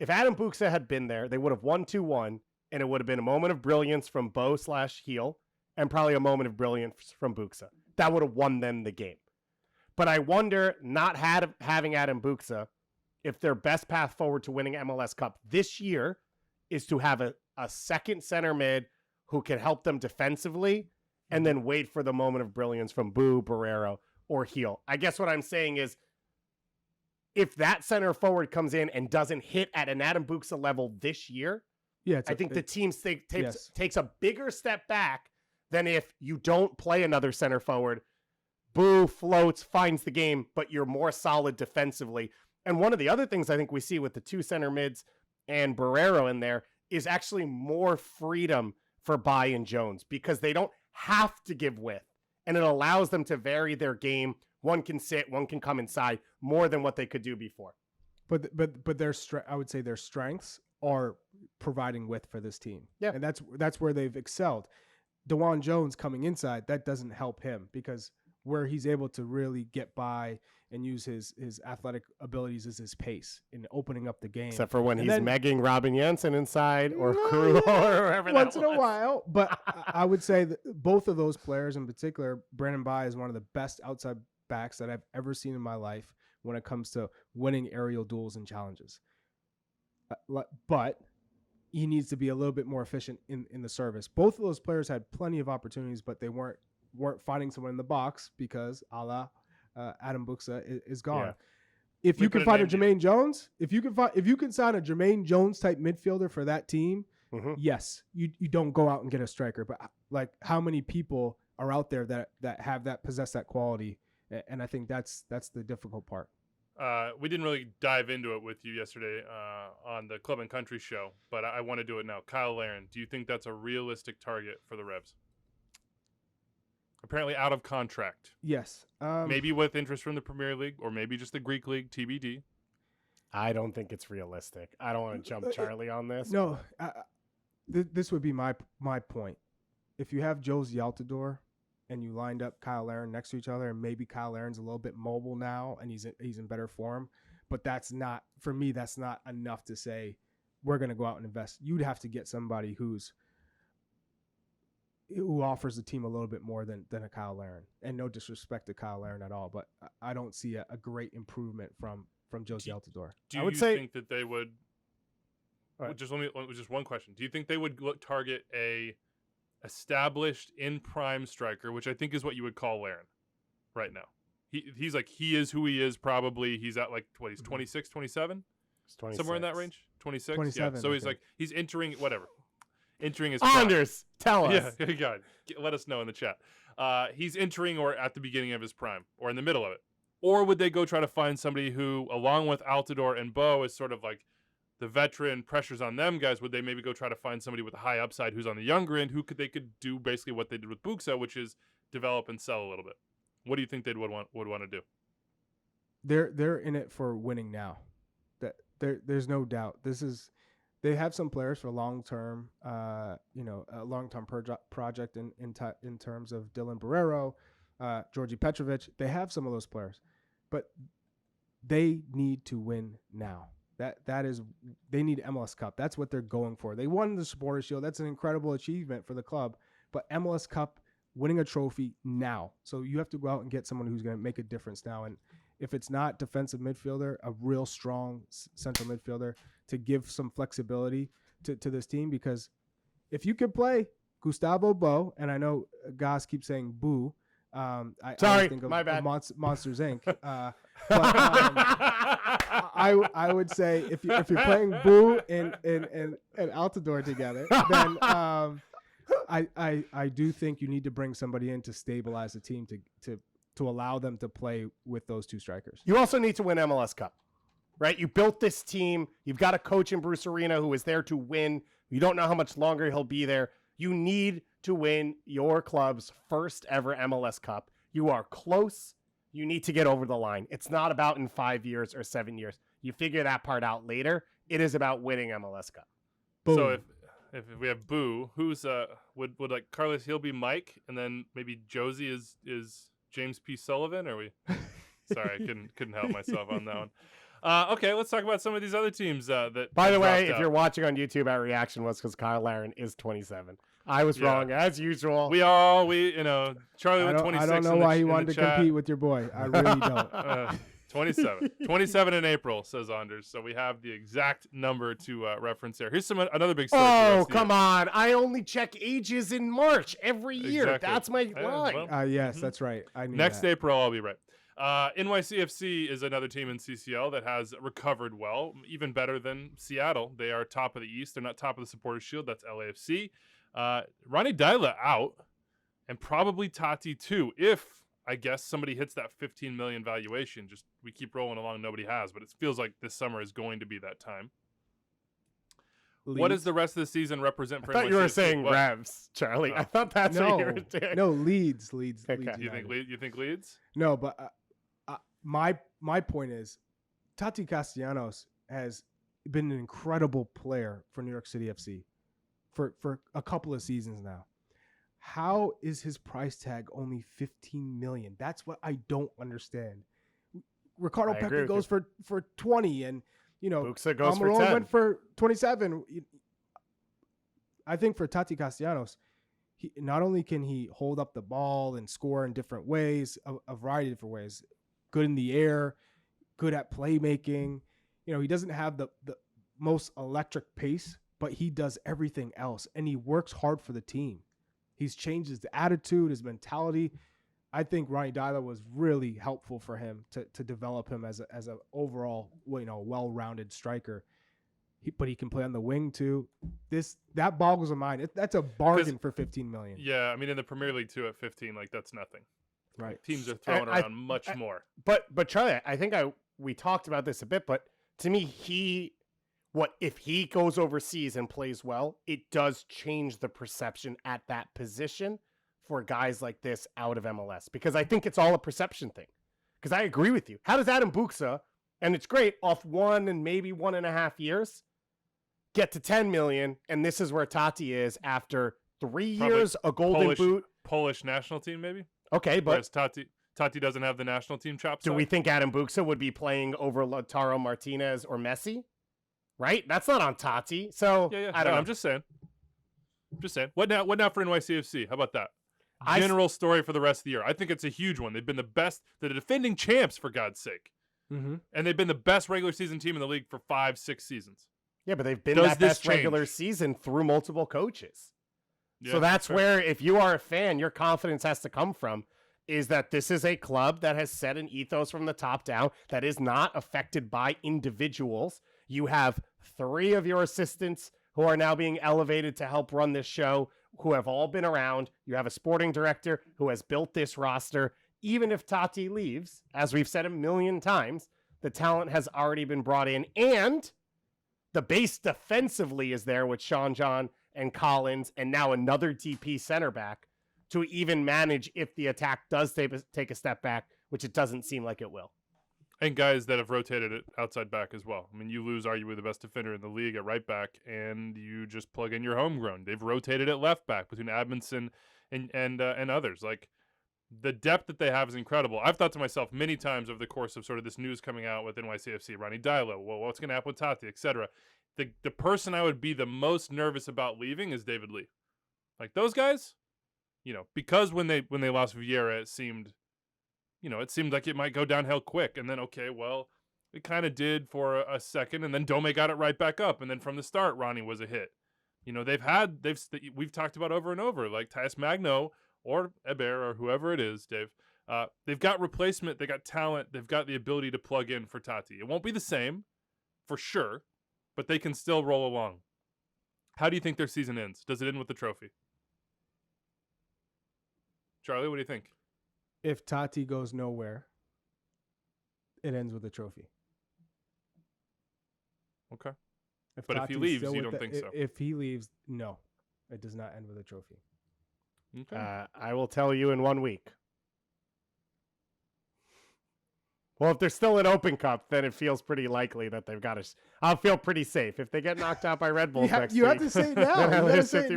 if Adam Buxa had been there, they would have won 2-1, and it would have been a moment of brilliance from Bo/Heel, and probably a moment of brilliance from Buxa. That would have won them the game. But I wonder, not having Adam Buxa, if their best path forward to winning MLS Cup this year is to have a second center mid who can help them defensively and then wait for the moment of brilliance from Boo, Barrero, or Heel. I guess what I'm saying is, if that center forward comes in and doesn't hit at an Adam Buxa level this year, I think the team takes a bigger step back than if you don't play another center forward. Boo floats, finds the game, but you're more solid defensively. And one of the other things I think we see with the 2 center mids and Barrero in there is actually more freedom for Bai and Jones, because they don't have to give width, and it allows them to vary their game. One can sit, one can come inside more than what they could do before. But I would say their strengths are providing width for this team. Yeah, and that's where they've excelled. DeJuan Jones coming inside, that doesn't help him, because where he's able to really get by and use his athletic abilities is his pace in opening up the game. Except for when he's megging Robin Jensen inside or Crew or wherever that once in a while. But I would say that both of those players in particular, Brandon Bai is one of the best outside backs that I've ever seen in my life when it comes to winning aerial duels and challenges. But he needs to be a little bit more efficient in the service. Both of those players had plenty of opportunities, but they weren't finding someone in the box because Adam Buxa is gone. Yeah. If you can find a deal. Jermaine Jones, if you can sign a Jermaine Jones type midfielder for that team, yes, you don't go out and get a striker. But like, how many people are out there that possess that quality? And I think that's the difficult part. We didn't really dive into it with you yesterday on the Club and Country show, but I want to do it now. Kyle Larin, do you think that's a realistic target for the Revs? Apparently out of contract. Yes. Maybe with interest from the Premier League or maybe just the Greek League, TBD. I don't think it's realistic. I don't want to jump Charlie on this. No, this would be my point. If you have Josie Altidore and you lined up Kyle Larin next to each other, and maybe Kyle Larin's a little bit mobile now and he's in better form, but that's not, for me, that's not enough to say we're going to go out and invest. You'd have to get somebody who offers the team a little bit more than a Kyle Larin. And no disrespect to Kyle Larin at all, but I don't see a great improvement from Josie Altidore. Do you think that they would? Just one question. Do you think they would target a established in prime striker, which I think is what you would call Larin right now? He is who he is. Probably he's at like what, he's 26, 27, somewhere in that range. 26, 27. Yeah. So he's entering his Anders, tell us. Yeah, God, let us know in the chat. He's entering or at the beginning of his prime or in the middle of it. Or would they go try to find somebody who, along with Altidore and Bo, is sort of like the veteran, pressures on them guys? Would they maybe go try to find somebody with a high upside who's on the younger end, they could do basically what they did with Buxa, which is develop and sell a little bit? What do you think they would want to do? They're in it for winning now. There's no doubt. They have some players for long-term, a long-term project in terms of Dylan Barrero, Georgi Petrovic. They have some of those players, but they need to win now. They need MLS Cup. That's what they're going for. They won the Supporters Shield. That's an incredible achievement for the club, but MLS Cup, winning a trophy now. So you have to go out and get someone who's going to make a difference now. And if it's not defensive midfielder, a real strong central midfielder to give some flexibility to this team, because if you could play Gustavo Bo, and I know Goss keeps saying Boo, Sorry, think of my bad. Monsters Inc. But I would say if you're playing Boo and Altidore together, then I do think you need to bring somebody in to stabilize the team to allow them to play with those two strikers. You also need to win MLS Cup, right? You built this team. You've got a coach in Bruce Arena who is there to win. You don't know how much longer he'll be there. You need to win your club's first ever MLS Cup. You are close. You need to get over the line. It's not about in 5 years or 7 years. You figure that part out later. It is about winning MLS Cup. Boom. So if we have Boo, who's would like Carlos? He'll be Mike, and then maybe Josie is James P. Sullivan. Or we? Sorry, I couldn't help myself on that one. Okay, let's talk about some of these other teams that. By the way, if out. You're watching on YouTube, our reaction was because Kyle Larin is 27. I was wrong as usual. Charlie with 26. I don't know why he wanted to compete with your boy. I really don't. 27 in April, says Anders. So we have the exact number to reference there. Here's another big story. Oh, come on. I only check ages in March every year. Exactly. That's my line. Well, Yes, that's right. I knew next that. April, I'll be right. NYCFC is another team in CCL that has recovered well, even better than Seattle. They are top of the East. They're not top of the Supporters Shield. That's LAFC. Ronnie Deila out, and probably Taty too, if I guess somebody hits that 15 million valuation. Just we keep rolling along, nobody has, but it feels like this summer is going to be that time. Leeds. What does the rest of the season represent for I thought you were saying what? Revs, Charlie. Oh. I thought that's what you were doing. No, Leeds. Okay. Leeds You think Leeds? No, but my point is, Taty Castellanos has been an incredible player for New York City FC for a couple of seasons now. How is his price tag only 15 million? That's what I don't understand. Ricardo Pepe goes for 20, and Buxa goes for Almiron 10. went for 27. I think for Taty Castellanos, he not only can he hold up the ball and score in different ways, a variety of different ways, good in the air, good at playmaking. He doesn't have the most electric pace, but he does everything else, and he works hard for the team. He's changed his attitude, his mentality. I think Ronnie Deila was really helpful for him to develop him as a overall, well-rounded striker. But he can play on the wing too. That boggles the mind. That's a bargain for $15 million. Yeah, I mean in the Premier League too at 15, like that's nothing. Right. Teams are throwing around much more. But Charlie, I think we talked about this a bit, but to me, if he goes overseas and plays well, it does change the perception at that position for guys like this out of MLS, because I think it's all a perception thing. Because I agree with you. How does Adam Buksa, and it's great, off 1 and maybe 1.5 years, get to 10 million, and this is where Taty is after 3 years, a golden boot. Polish national team, maybe? Okay, but whereas Taty doesn't have the national team chops. Do we think Adam Buksa would be playing over Lautaro Martinez or Messi? Right? That's not on Taty. So yeah. I don't know. I'm just saying. What now for NYCFC? How about that? General story for the rest of the year. I think it's a huge one. They've been the best, the defending champs, for God's sake. Mm-hmm. And they've been the best regular season team in the league for 5-6 seasons. Yeah, but they've been that best regular season through multiple coaches. Yeah, so that's where, if you are a fan, your confidence has to come from, is that this is a club that has set an ethos from the top down that is not affected by individuals. You have 3 of your assistants who are now being elevated to help run this show, who have all been around. You have a sporting director who has built this roster. Even if Taty leaves, as we've said a million times, the talent has already been brought in, and the base defensively is there with Sean John and Collins, and now another DP center back to even manage if the attack does take a step back, which it doesn't seem like it will. And guys that have rotated it outside back as well. I mean, you lose arguably the best defender in the league at right back, and you just plug in your homegrown. They've rotated at left back between Admonson and others. Like, the depth that they have is incredible. I've thought to myself many times over the course of sort of this news coming out with NYCFC, Ronnie Deila, well, what's going to happen with Taty, etc. The person I would be the most nervous about leaving is David Lee. Like, those guys, because when they lost Vieira, it seemed like it might go downhill quick. And then, okay, well, it kind of did for a second, and then Dome got it right back up. And then from the start, Ronnie was a hit. We've talked about over and over, like Tyus Magno or Eber or whoever it is, Dave. They've got replacement, they got talent, they've got the ability to plug in for Taty. It won't be the same, for sure, but they can still roll along. How do you think their season ends? Does it end with the trophy? Charlie, what do you think? If Taty goes nowhere, it ends with a trophy. Okay. But if he leaves, you don't think so? If he leaves, no. It does not end with a trophy. Okay. I will tell you in 1 week. Well, if they're still in Open Cup, then it feels pretty likely that they've got to. I'll feel pretty safe if they get knocked out by Red Bulls next week. You have to say it now. You got to say it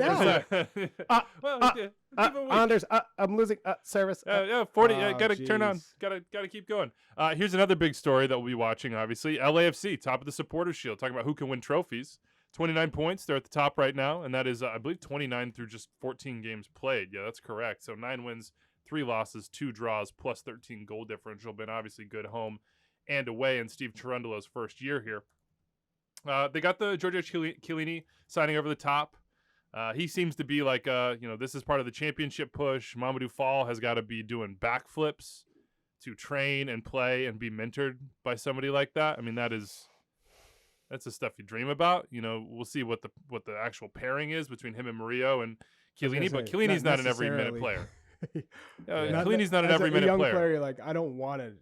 now. Anders, I'm losing service. 40. Got to turn on. Got to keep going. Here's another big story that we'll be watching. Obviously, LAFC, top of the Supporters Shield, talking about who can win trophies. 29 points. They're at the top right now, and that is, I believe, 29 through just 14 games played. Yeah, that's correct. So 9 wins, 3 losses, 2 draws, plus 13 goal differential. Been obviously good home and away in Steve Cherundolo's first year here. They got the Giorgio Chiellini signing over the top. He seems to be like, this is part of the championship push. Mamadou Fall has got to be doing backflips to train and play and be mentored by somebody like that. I mean, that's the stuff you dream about. We'll see what the actual pairing is between him and Murillo and Chiellini, but Chiellini's not an every minute player. Chiellini's not an every minute player. Like, I don't want to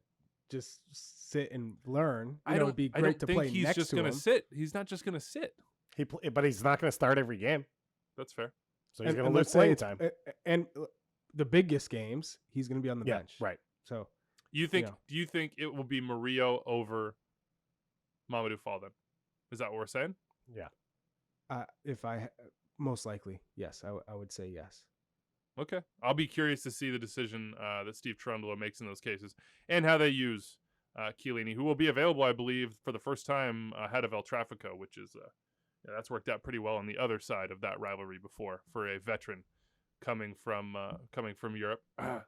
just sit and learn. It would be great to play next to him. He's just going to sit. He's not just going to sit. But he's not going to start every game. That's fair. So he's going to lose playing time. And the biggest games, he's going to be on the bench. Right. So do you think it will be Murillo over Mamadou Fall then? Is that what we're saying? Yeah. Most likely, yes. I would say yes. Okay. I'll be curious to see the decision that Steve Cherundolo makes in those cases and how they use Chiellini, who will be available, I believe, for the first time ahead of El Trafico, which is that's worked out pretty well on the other side of that rivalry before for a veteran coming from Europe.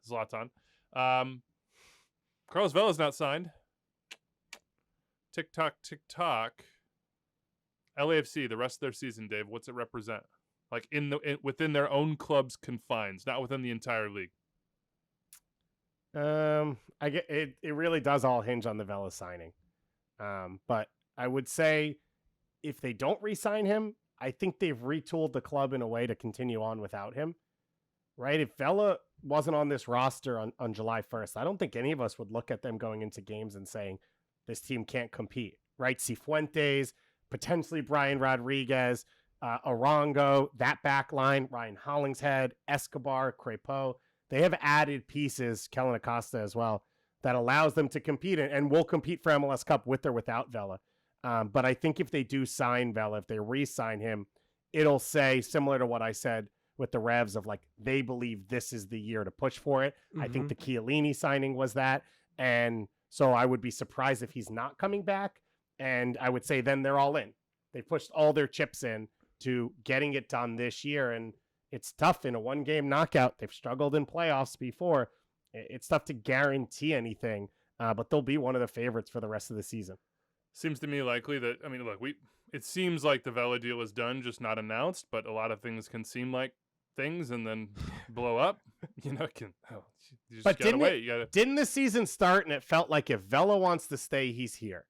Zlatan. Carlos Vela is not signed. Tick tock. LAFC, the rest of their season, Dave, what's it represent? Like within their own club's confines, not within the entire league. I get it. It really does all hinge on the Vela signing. But I would say if they don't re-sign him, I think they've retooled the club in a way to continue on without him. Right? If Vela wasn't on this roster on July 1st, I don't think any of us would look at them going into games and saying this team can't compete. Right? Cifuentes, potentially Brian Rodriguez, Arango, that back line, Ryan Hollingshead, Escobar, Crepeau. They have added pieces, Kellen Acosta as well, that allows them to compete and will compete for MLS Cup with or without Vela. But I think if they do sign Vela, if they re-sign him, it'll say, similar to what I said with the Revs, of like, they believe this is the year to push for it. Mm-hmm. I think the Chiellini signing was that. And so I would be surprised if he's not coming back. And I would say then they're all in. They pushed all their chips in to getting it done this year. And it's tough in a one-game knockout. They've struggled in playoffs before. It's tough to guarantee anything, but they'll be one of the favorites for the rest of the season. Seems to me likely that, I mean, look, it seems like the Vela deal is done, just not announced, but a lot of things can seem like things and then blow up. You know, you just gotta wait. Didn't the season start and it felt like if Vela wants to stay, he's here?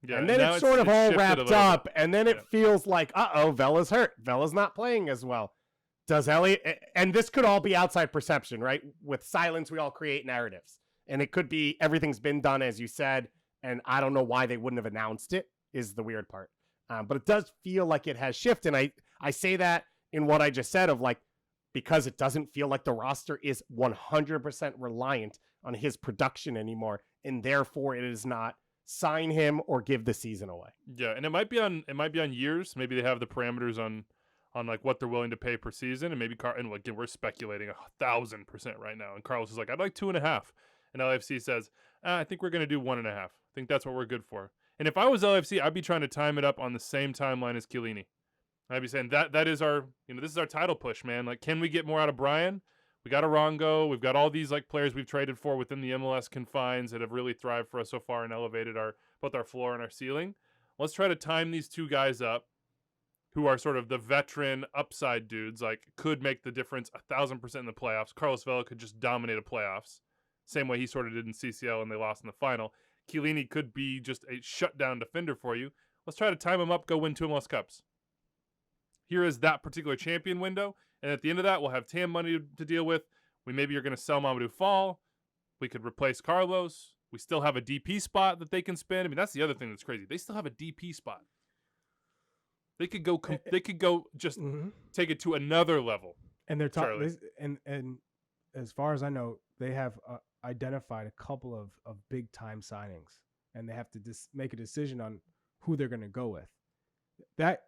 Yeah, and then it's sort of all wrapped up, and then it feels like, Vela's hurt. Vela's not playing as well. Does Elliot, and this could all be outside perception, right? With silence, we all create narratives. And it could be everything's been done, as you said, and I don't know why they wouldn't have announced it, is the weird part. But it does feel like it has shifted. And I say that in what I just said of like, because it doesn't feel like the roster is 100% reliant on his production anymore. And therefore, it is not sign him or give the season away. Yeah, and it might be on years. Maybe they have the parameters on like what they're willing to pay per season, and maybe and again, we're speculating 1,000% right now. And Carlos is like, I'd like 2.5, and LAFC says, I think we're gonna do 1.5. I think that's what we're good for. And if I was LAFC, I'd be trying to time it up on the same timeline as Chiellini. I'd be saying that is our, this is our title push, man. Like, can we get more out of Brian? We got Arango. We've got all these like players we've traded for within the MLS confines that have really thrived for us so far and elevated both our floor and our ceiling. Let's try to time these two guys up, who are sort of the veteran upside dudes, like could make the difference 1,000% in the playoffs. Carlos Vela could just dominate a playoffs, same way he sort of did in CCL and they lost in the final. Chiellini could be just a shutdown defender for you. Let's try to time him up, go win 2 MLS Cups. Here is that particular champion window, and at the end of that, we'll have TAM money to deal with. We maybe are going to sell Mamadou Fall. We could replace Carlos. We still have a DP spot that they can spend. I mean, that's the other thing that's crazy. They still have a DP spot. They could go. They could go just take it to another level. And they're talking. And as far as I know, they have identified a couple of big time signings, and they have to make a decision on who they're going to go with. That,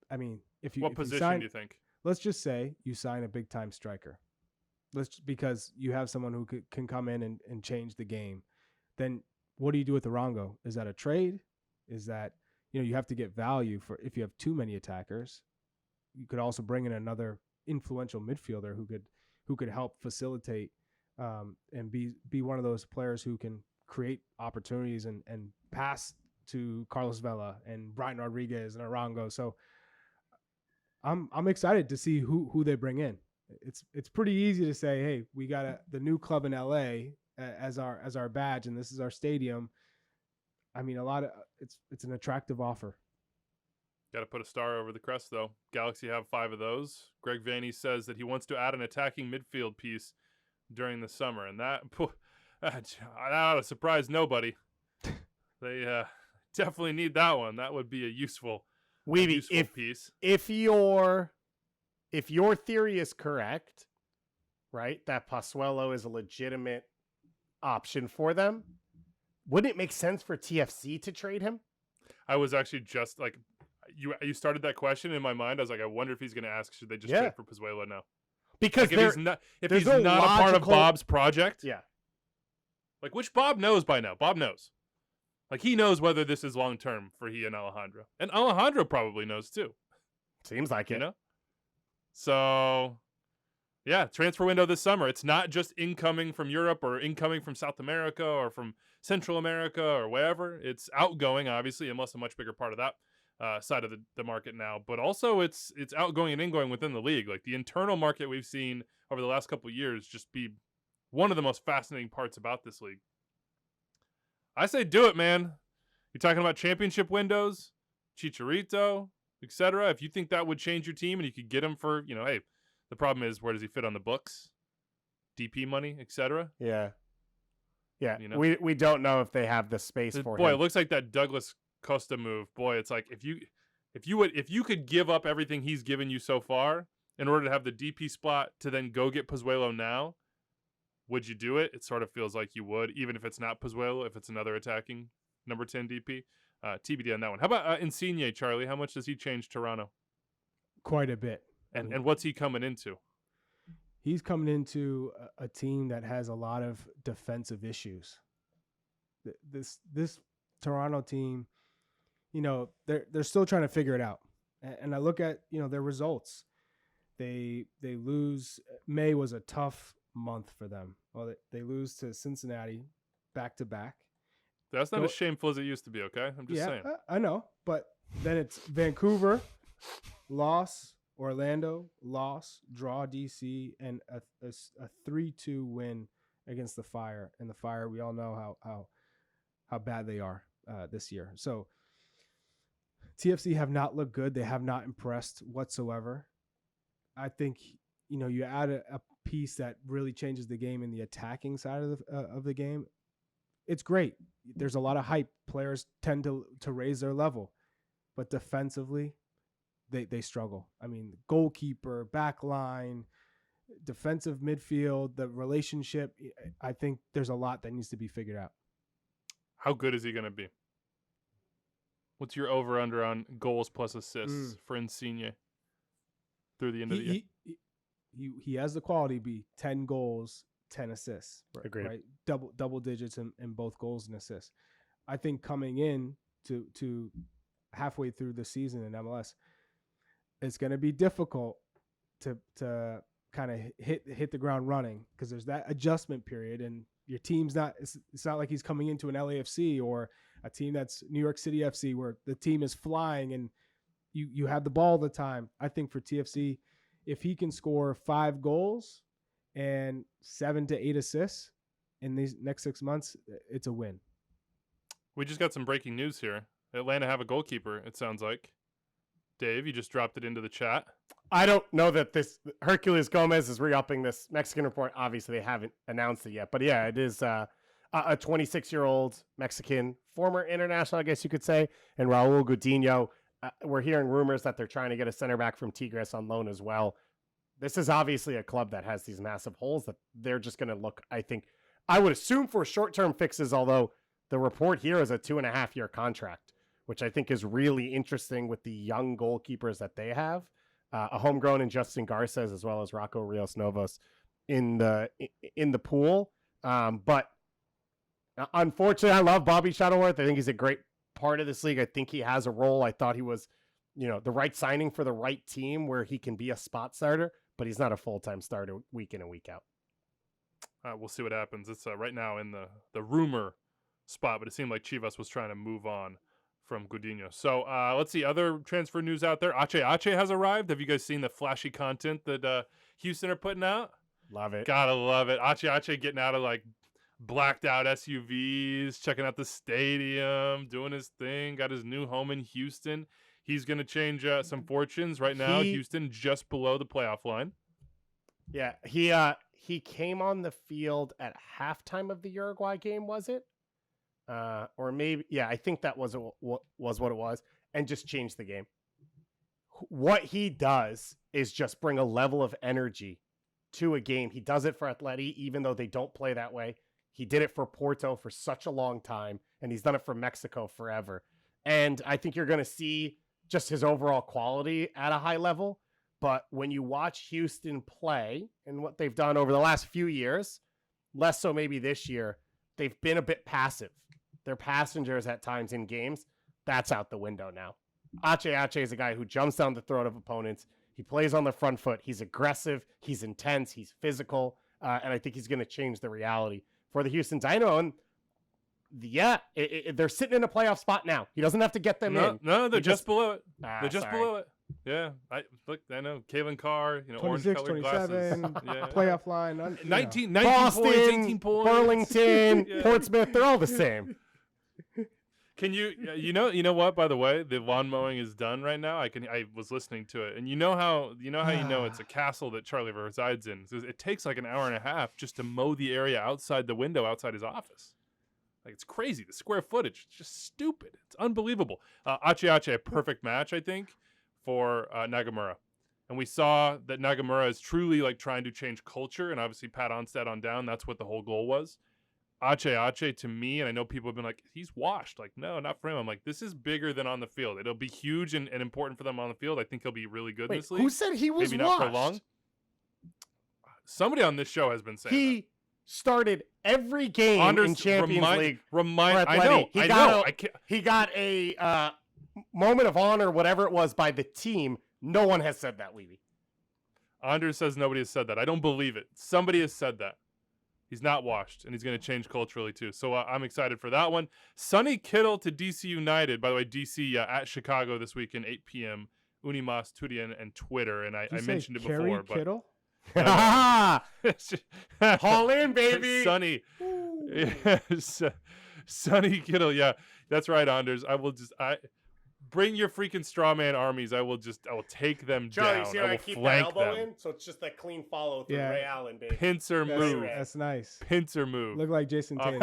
I mean, what position do you think? Let's just say you sign a big time striker. Because you have someone who can come in and change the game. Then what do you do with Arango? Is that a trade? Is that, you have to get value for if you have too many attackers. You could also bring in another influential midfielder who could help facilitate and be one of those players who can create opportunities and pass to Carlos Vela and Brian Rodriguez and Arango. So I'm excited to see who they bring in. It's pretty easy to say, hey, we got the new club in LA as our badge, and this is our stadium. I mean, it's an attractive offer. Got to put a star over the crest, though. Galaxy have 5 of those. Greg Vanney says that he wants to add an attacking midfield piece during the summer, and that ought to surprise nobody. They definitely need that one. That would be a useful piece. If your theory is correct, right, that Pozuelo is a legitimate option for them, wouldn't it make sense for TFC to trade him? I was actually just like, you started that question in my mind. I was like, I wonder if he's going to ask, should they just trade for Pozuelo now? Because like, if he's not a part of Bob's project, like, which Bob knows by now. Bob knows. Like, he knows whether this is long-term for he and Alejandro. And Alejandro probably knows, too. Seems like it. So, yeah, transfer window this summer. It's not just incoming from Europe or incoming from South America or from Central America or wherever. It's outgoing, obviously, unless a much bigger part of that side of the market now, but also it's outgoing and ingoing within the league. Like the internal market we've seen over the last couple of years just be one of the most fascinating parts about this league. I say do it, man. You're talking about championship windows, Chicharito, etc. If you think that would change your team and you could get him for, hey, the problem is where does he fit on the books? DP money, etc. Yeah. We don't know if they have the space for him. Boy, it looks like that Douglas Costa move. Boy, it's like if you could give up everything he's given you so far in order to have the DP spot to then go get Pozuelo now, would you do it? It sort of feels like you would, even if it's not Pozuelo, if it's another attacking number 10 DP. TBD on that one. How about Insigne, Charlie? How much does he change Toronto? Quite a bit. And what's he coming into? He's coming into a team that has a lot of defensive issues. This Toronto team, they're still trying to figure it out. And I look at, their results. They lose. May was a tough month for them. Well, they lose to Cincinnati back to back. That's not as shameful as it used to be, okay? I'm just saying. I know, but then it's Vancouver, loss, Orlando, loss, draw DC, and a 3-2 win against the Fire. And the Fire, we all know how bad they are this year. So TFC have not looked good. They have not impressed whatsoever. I think, you add a piece that really changes the game in the attacking side of the game. It's great. There's a lot of hype. Players tend to raise their level, but defensively, they struggle. I mean, goalkeeper, back line, defensive midfield, the relationship. I think there's a lot that needs to be figured out. How good is he going to be? What's your over/under on goals plus assists for Insigne through the end of the year? He has the quality to be 10 goals, 10 assists. Agreed. Right? Double digits in both goals and assists. I think coming in to halfway through the season in MLS, it's going to be difficult to kind of hit the ground running because there's that adjustment period, and your team's not. It's not like he's coming into an LAFC or a team that's New York City FC where the team is flying and you have the ball all the time. I think for TFC, if he can score 5 goals and 7 to 8 assists in these next 6 months, it's a win. We just got some breaking news here. Atlanta have a goalkeeper, it sounds like. Dave, you just dropped it into the chat. I don't know that this Hercules Gomez is re-upping this Mexican report. Obviously, they haven't announced it yet. But yeah, it is a 26-year-old Mexican, former international, I guess you could say, and Raul Gudiño. We're hearing rumors that they're trying to get a center back from Tigres on loan as well. This is obviously a club that has these massive holes that they're just going to look, I would assume for short-term fixes, although the report here is a 2.5-year contract, which I think is really interesting with the young goalkeepers that they have. A homegrown in Justin Garces as well as Rocco Rios Novos in the pool. But unfortunately, I love Bobby Shuttleworth. I think he's a great part of this league. I think he has a role. I thought he was, the right signing for the right team where he can be a spot starter, but he's not a full-time starter week in and week out. We'll see what happens. It's right now in the rumor spot, but it seemed like Chivas was trying to move on from Gudiño. So let's see, other transfer news out there. Ache has arrived. Have you guys seen the flashy content that Houston are putting out? Love it. Gotta love it. Ache getting out of blacked out SUVs, checking out the stadium, doing his thing, got his new home in Houston. He's going to change some fortunes. Right now, Houston just below the playoff line. Yeah, he came on the field at halftime of the Uruguay game, was it? Or maybe, yeah, I think that was what it was, and just changed the game. What he does is just bring a level of energy to a game. He does it for Atleti, even though they don't play that way. He did it for Porto for such a long time, and he's done it for Mexico forever. And I think you're going to see just his overall quality at a high level. But when you watch Houston play and what they've done over the last few years, less so maybe this year, they've been a bit passive. They're passengers at times in games. That's out the window now. Ache is a guy who jumps down the throat of opponents. He plays on the front foot. He's aggressive. He's intense. He's physical. And I think he's going to change the reality for the Houston Dynamo. And they're sitting in a playoff spot now. He doesn't have to get them in. No, they're just below it. They're just sorry. below it. Yeah, I know. Kalen Carr, 26, orange-colored 27, glasses. Yeah. playoff line. 19 Boston, points, 18 points. Burlington, Yeah. Portsmouth, they're all the same. Can you know what? By the way, the lawn mowing is done right now. I was listening to it, and you know how it's a castle that Charlie resides in. It takes like an hour and a half just to mow the area outside the window outside his office. Like, it's crazy. The square footage, it's just stupid. It's unbelievable. Ache, a perfect match, I think, for Nagamura. And we saw that Nagamura is truly like trying to change culture, and obviously Pat Onstad on down. That's what the whole goal was. Ache to me, and I know people have been like, he's washed. Like, no, not for him. I'm like, this is bigger than on the field. It'll be huge and important for them on the field. I think he'll be really good in this league. Who said he was Maybe washed? not for long. Somebody on this show has been saying He started every game in Champions League. I know. He got a moment of honor, whatever it was, by the team. No one has said that, Wiebe. Anders says nobody has said that. I don't believe it. Somebody has said that. He's not washed, and he's going to change culturally too. So I'm excited for that one. Sonny Kittle to DC United. By the way, DC at Chicago this weekend, 8 p.m. Unimas, Turian, and Twitter. And I mentioned it before. Kittle? Haul in, baby. Sonny. Sonny Kittle. Yeah, that's right, Anders. Bring your freaking straw man armies. I will take them Charlie, down. see I how will I keep my flank elbow them. in? So it's just that clean follow through Yeah. Ray Allen, baby. Pincer move. That's nice. Pincer move. Look like Jason Tatum.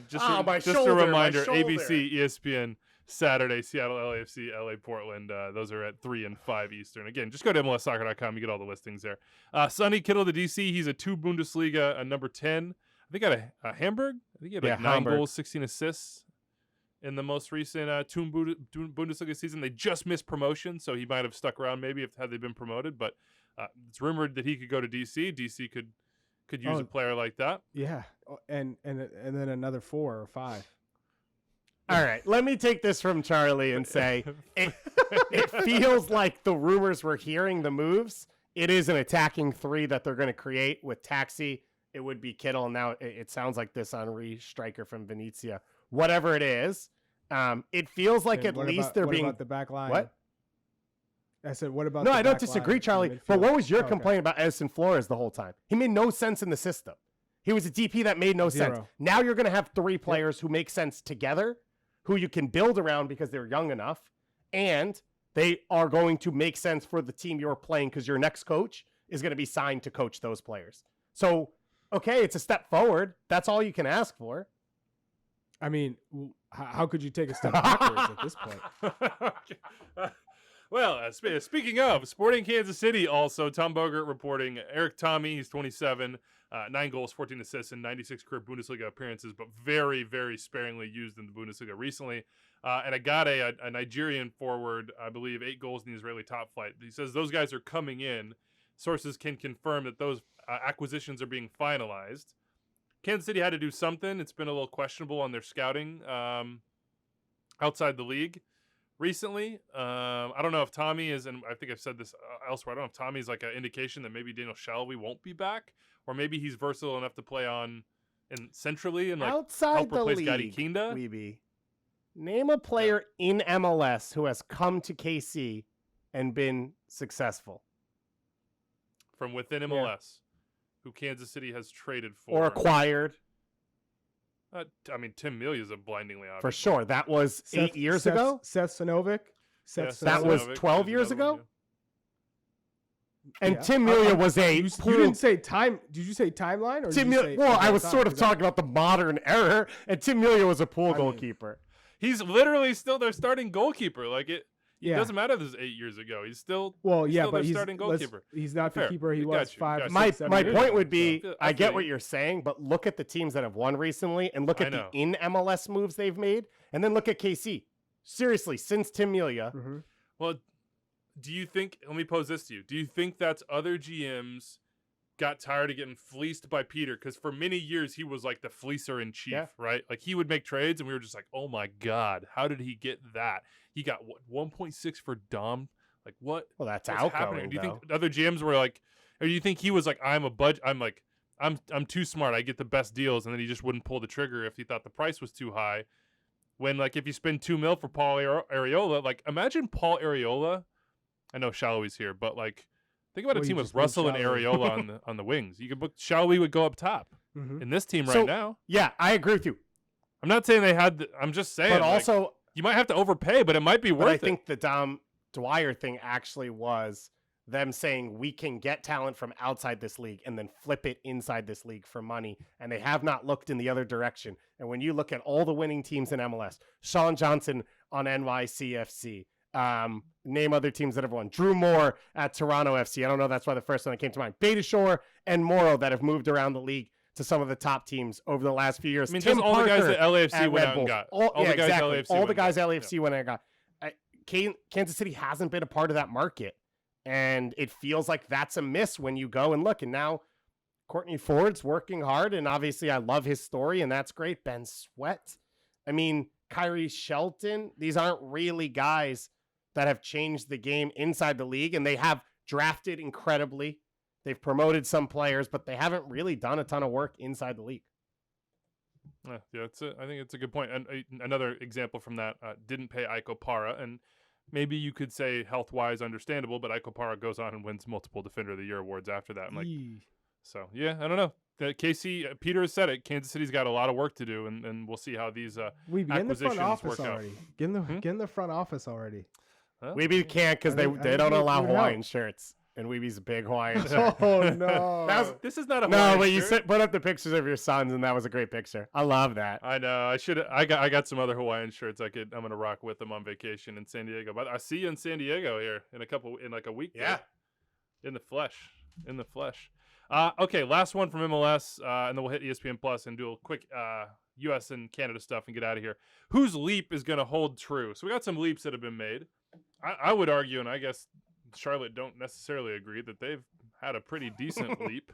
Just my a shoulder, reminder, my shoulder. ABC, ESPN, Saturday, Seattle, LAFC, LA, Portland. Those are at 3 and 5 Eastern. Again, just go to MLSsoccer.com. You get all the listings there. Sonny Kittle to DC. He's a 2 Bundesliga, a number 10. I think at a Hamburg. I think he had 9 Hamburg. goals, 16 assists in the most recent Bundesliga season. They just missed promotion, so he might have stuck around maybe had they been promoted. But it's rumored that he could go to DC. DC could use a player like that. Yeah, and then another 4 or 5. All right, let me take this from Charlie and say it feels like the rumors we're hearing, the moves, it is an attacking 3 that they're going to create with Taxi. It would be Kittle. Now it sounds like this Henri striker from Venezia. Whatever it is, it feels like at least they're being... What about the back line? What? I said, what about No, the I don't back disagree, line Charlie. in But midfield? what was your Okay. complaint about Edison Flores the whole time? He made no sense in the system. He was a DP that made no sense. Zero. Now you're going to have 3 players who make sense together, who you can build around because they're young enough, and they are going to make sense for the team you're playing because your next coach is going to be signed to coach those players. So, okay, it's a step forward. That's all you can ask for. I mean, how could you take a step backwards at this point? Well, speaking of Sporting Kansas City, also Tom Bogert reporting Eric Tommy, he's 27, 9 goals, 14 assists, and 96 career Bundesliga appearances, but very, very sparingly used in the Bundesliga recently. And I got a Nigerian forward, I believe, 8 goals in the Israeli top flight. He says those guys are coming in. Sources can confirm that those acquisitions are being finalized. Kansas City had to do something. It's been a little questionable on their scouting outside the league recently. I don't know if Tommy is, and I think I've said this elsewhere, I don't know if Tommy's like an indication that maybe Daniel Shelby won't be back, or maybe he's versatile enough to play on and centrally and like outside help the replace league, Gadi Kinda. Wiebe, name a player in MLS who has come to KC and been successful. From within MLS, who Kansas City has traded for. Or acquired. I mean, Tim Melia is a blindingly obvious. For sure. That was 8 years ago. Seth Sinovic. That was Sinovic 12 is years another ago. one, And Yeah. Tim Melia was a You didn't say time. Did you say timeline? Or Tim did you Melia, say well, I all was time? sort of Is that- talking about the modern era, and Tim Melia was a pool mean- goalkeeper. He's literally still their starting goalkeeper. Like it Yeah. doesn't matter if this is 8 years ago. He's still Well, yeah, still but their he's starting goalkeeper. He's not the Fair. keeper he Got was you, 5, got you. 6, My 7 years point ago, would be, so. I I get feel what you. you're saying, but look at the teams that have won recently, and look I at the know. in MLS moves they've made, and then look at KC. Seriously, since Tim Melia, Mhm. Well, do you think? Let me pose this to you. Do you think that's other GMs got tired of getting fleeced by Peter? Because for many years he was like the fleecer in chief, Yeah. right? Like he would make trades, and we were just like, "Oh my god, how did he get that?" He got what 1.6 for Dom. Like what? well, that's What's outgoing. happening? Do you though. think other GMs were like, or do you think he was like, I'm like I'm too smart. I get the best deals, and then he just wouldn't pull the trigger if he thought the price was too high. When like if you spend $2 million for Paul Areola, like imagine Paul Areola. I know Shallowy's here, but like think about a team with Russell and Areola on the wings. You could book Shallowy would go up top in this team right now. Yeah, I agree with you. I'm not saying they had. I'm just saying. But like, also, you might have to overpay, but it might be worth it. I think the Dom Dwyer thing actually was them saying we can get talent from outside this league and then flip it inside this league for money. And they have not looked in the other direction. And when you look at all the winning teams in MLS, Sean Johnson on NYCFC, name other teams that have won. Drew Moore at Toronto FC. I don't know. That's why the first one that came to mind. Beta Shore and Morrow that have moved around the league to some of the top teams over the last few years. I mean, Tim all Parker the guys that LAFC at went Red out and Bulls. got. All the guys LAFC all the guys went LAFC went out and got. Kansas City hasn't been a part of that market. And it feels like that's a miss when you go and look. And now Courtney Ford's working hard. And obviously I love his story and that's great. Ben Sweat. I mean, Kyrie Shelton. These aren't really guys that have changed the game inside the league. And they have drafted incredibly. They've promoted some players, but they haven't really done a ton of work inside the league. Yeah, I think it's a good point. And another example from that, didn't pay Iko Para. And maybe you could say health-wise understandable, but Iko Para goes on and wins multiple Defender of the Year awards after that. I'm like, so, yeah, I don't know. KC, Peter has said it. Kansas City's got a lot of work to do, and we'll see how these acquisitions work out. Get in the front office already. Weeby can't because they don't allow Hawaiian shirts. And Weeby's a big Hawaiian shirt. Oh, no. This is not a Hawaiian No, but shirt. you put up the pictures of your sons, and that was a great picture. I love that. I know. I got some other Hawaiian shirts I'm gonna rock with them on vacation in San Diego. But I see you in San Diego here in like a week. Yeah. There. In the flesh. Okay, last one from MLS, and then we'll hit ESPN Plus and do a quick U.S. and Canada stuff and get out of here. Whose leap is gonna hold true? So we got some leaps that have been made. I would argue, and I guess Charlotte don't necessarily agree, that they've had a pretty decent leap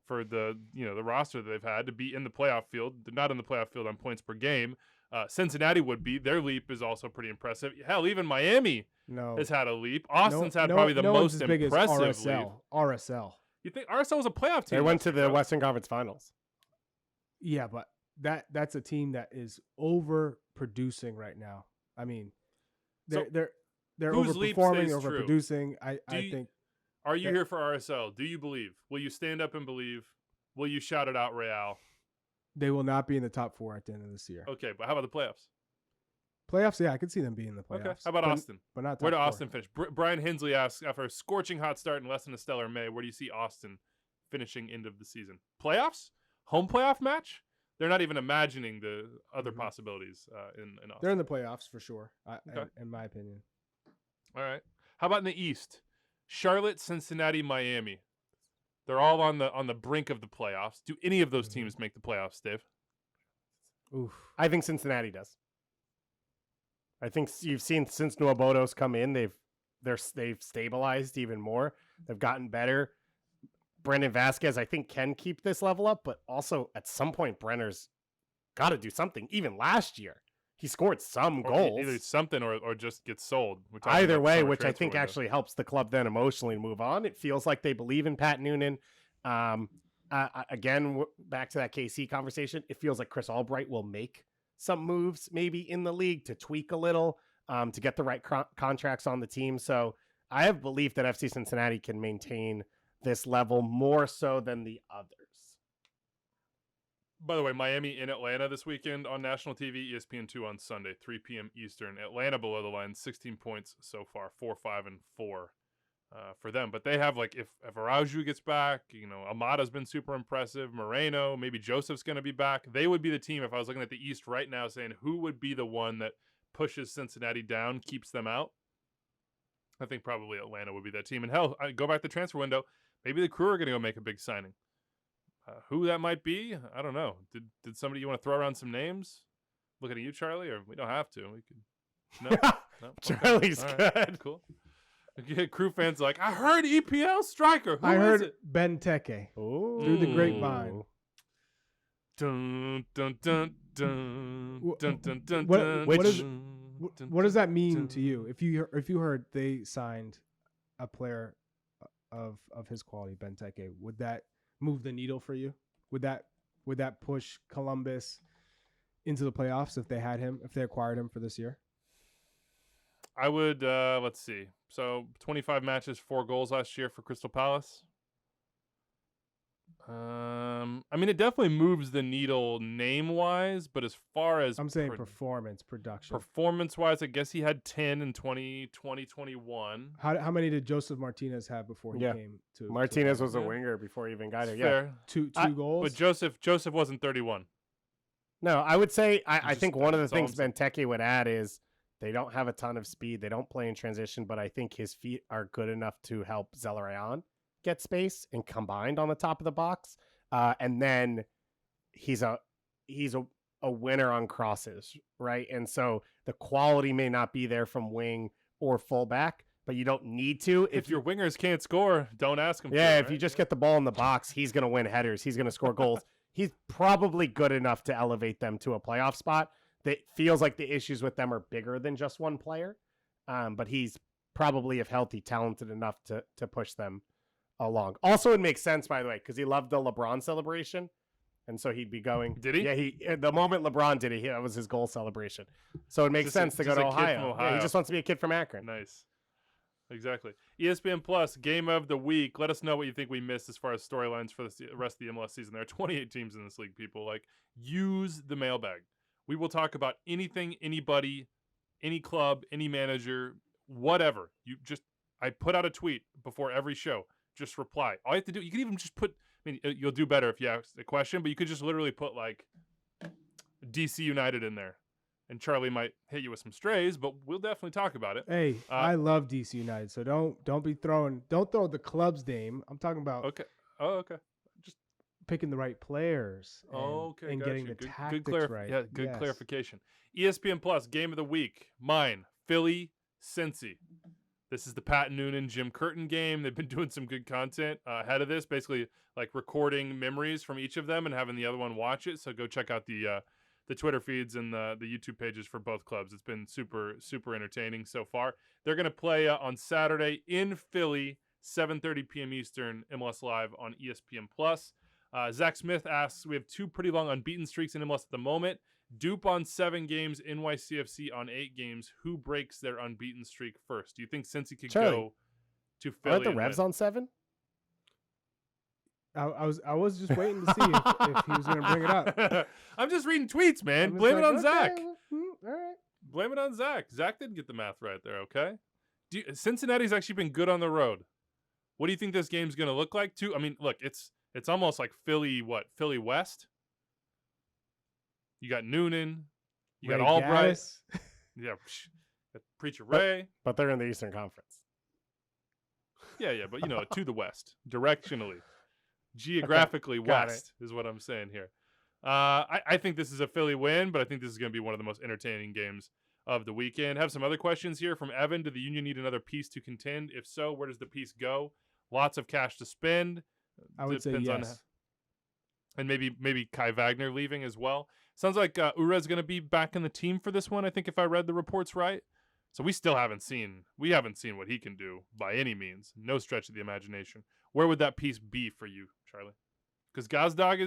for the roster that they've had to be in the playoff field. They're not in the playoff field on points per game. Cincinnati would be. Their leap is also pretty impressive. Hell, even Miami has had a leap. Austin's had probably the most impressive leap. RSL. You think RSL was a playoff team? They went to the Western Conference Finals. Yeah, but that's a team that is overproducing right now. I mean, they're overperforming, overproducing. I think. Are you here for RSL? Do you believe? Will you stand up and believe? Will you shout it out, Real? They will not be in the top 4 at the end of this year. Okay, but how about the playoffs? Playoffs, yeah, I could see them being in the playoffs. Okay, how about Austin? But not top where did 4. Austin finish? Brian Hensley asks, after a scorching hot start and less than a stellar May, where do you see Austin finishing end of the season? Playoffs? Home playoff match? They're not even imagining the other possibilities in Austin. They're in the playoffs for sure, in my opinion. All right. How about in the East? Charlotte, Cincinnati, Miami. They're all on the brink of the playoffs. Do any of those teams make the playoffs, Dave? Oof. I think Cincinnati does. I think you've seen since Nwaboto's come in, they've stabilized even more. They've gotten better. Brendan Vasquez, I think, can keep this level up, but also at some point, Brenner's got to do something. Even last year, he scored some goals. Either something or just gets sold. Either way, which I think actually helps the club then emotionally move on. It feels like they believe in Pat Noonan. Again, back to that KC conversation, it feels like Chris Albright will make some moves maybe in the league to tweak a little to get the right contracts on the team. So I have belief that FC Cincinnati can maintain this level more so than the others. By the way, Miami in Atlanta this weekend on national TV, ESPN2 on Sunday, 3 p.m. Eastern. Atlanta below the line, 16 points so far, 4-5-4 for them. But they have, like, if Araujo gets back, Amada's been super impressive, Moreno, maybe Joseph's going to be back. They would be the team, if I was looking at the East right now, saying who would be the one that pushes Cincinnati down, keeps them out. I think probably Atlanta would be that team. And hell, I go back to the transfer window. Maybe the Crew are going to go make a big signing. Who that might be, I don't know. Did somebody, you want to throw around some names? Looking at you, Charlie, or we don't have to. We could. No, okay. Charlie's right. good. Cool. Okay, Crew fans like, I heard EPL striker. Who I is heard it? Benteke through the grapevine. Dun dun dun dun dun dun dun. What does that mean to you? If you heard they signed a player of his quality, Benteke, would that move the needle for you? Would that push Columbus into the playoffs if they acquired him for this year? I would, let's see. So 25 matches, 4 goals last year for Crystal Palace. I mean, it definitely moves the needle name-wise, but as far as I'm saying production. Performance-wise, I guess he had 10 in 2021. How many did Joseph Martinez have before he came to? Martinez was a winger before he even got here. Fair. Yeah, two goals. But Joseph wasn't 31. No, I would say I think one of the things Benteke would add is they don't have a ton of speed. They don't play in transition, but I think his feet are good enough to help Zelarayan get space and combined on the top of the box. And then he's a winner on crosses, right? And so the quality may not be there from wing or fullback, but you don't need to. If your wingers can't score, don't ask them. Yeah, if you just get the ball in the box, he's going to win headers. He's going to score goals. He's probably good enough to elevate them to a playoff spot. That feels like the issues with them are bigger than just one player. But he's probably, if healthy, talented enough to push them along. Also, it makes sense, by the way, because he loved the LeBron celebration. And so he'd be going. Did he? Yeah, the moment LeBron did it, that was his goal celebration. So it makes sense to go to Ohio. Yeah, he just wants to be a kid from Akron. Nice. Exactly. ESPN Plus, game of the week. Let us know what you think we missed as far as storylines for the rest of the MLS season. There are 28 teams in this league, people. Like, use the mailbag. We will talk about anything, anybody, any club, any manager, whatever. I put out a tweet before every show. Just reply. All you have to do, you can even just put, I mean, you'll do better if you ask the question, but you could just literally put like DC United in there. And Charlie might hit you with some strays, but we'll definitely talk about it. Hey, I love DC United, so don't throw the club's name. I'm talking about okay. Just picking the right players. And getting the tactics right. Yeah, good clarification. ESPN Plus game of the week. Mine, Philly, Cincy. This is the Pat Noonan, Jim Curtin game. They've been doing some good content ahead of this, basically like recording memories from each of them and having the other one watch it. So go check out the Twitter feeds and the YouTube pages for both clubs. It's been super, super entertaining so far. They're going to play on Saturday in Philly, 7:30 p.m. Eastern, MLS Live on ESPN+. Zach Smith asks, we have 2 pretty long unbeaten streaks in MLS at the moment. Dupe on 7 games, NYCFC on 8 games. Who breaks their unbeaten streak first? Do you think Cincy could go to Philly? Aren't the Revs on 7? I was just waiting to see if he was going to bring it up. I'm just reading tweets, man. Blame it on Zach. All right. Blame it on Zach. Zach didn't get the math right there, okay? Cincinnati's actually been good on the road. What do you think this game's going to look like, too? I mean, look, it's almost like Philly West? You got Noonan. You got Albright. Yeah, Preacher Ray. But they're in the Eastern Conference. Yeah, but, to the West, directionally. Geographically west is what I'm saying here. I think this is a Philly win, but I think this is going to be one of the most entertaining games of the weekend. Have some other questions here from Evan. Did the Union need another piece to contend? If so, where does the piece go? Lots of cash to spend. I would say yes. And maybe Kai Wagner leaving as well. Sounds like Ura's going to be back in the team for this one, I think, if I read the reports right. So we haven't seen what he can do by any means. No stretch of the imagination. Where would that piece be for you, Charlie? Because Gazdag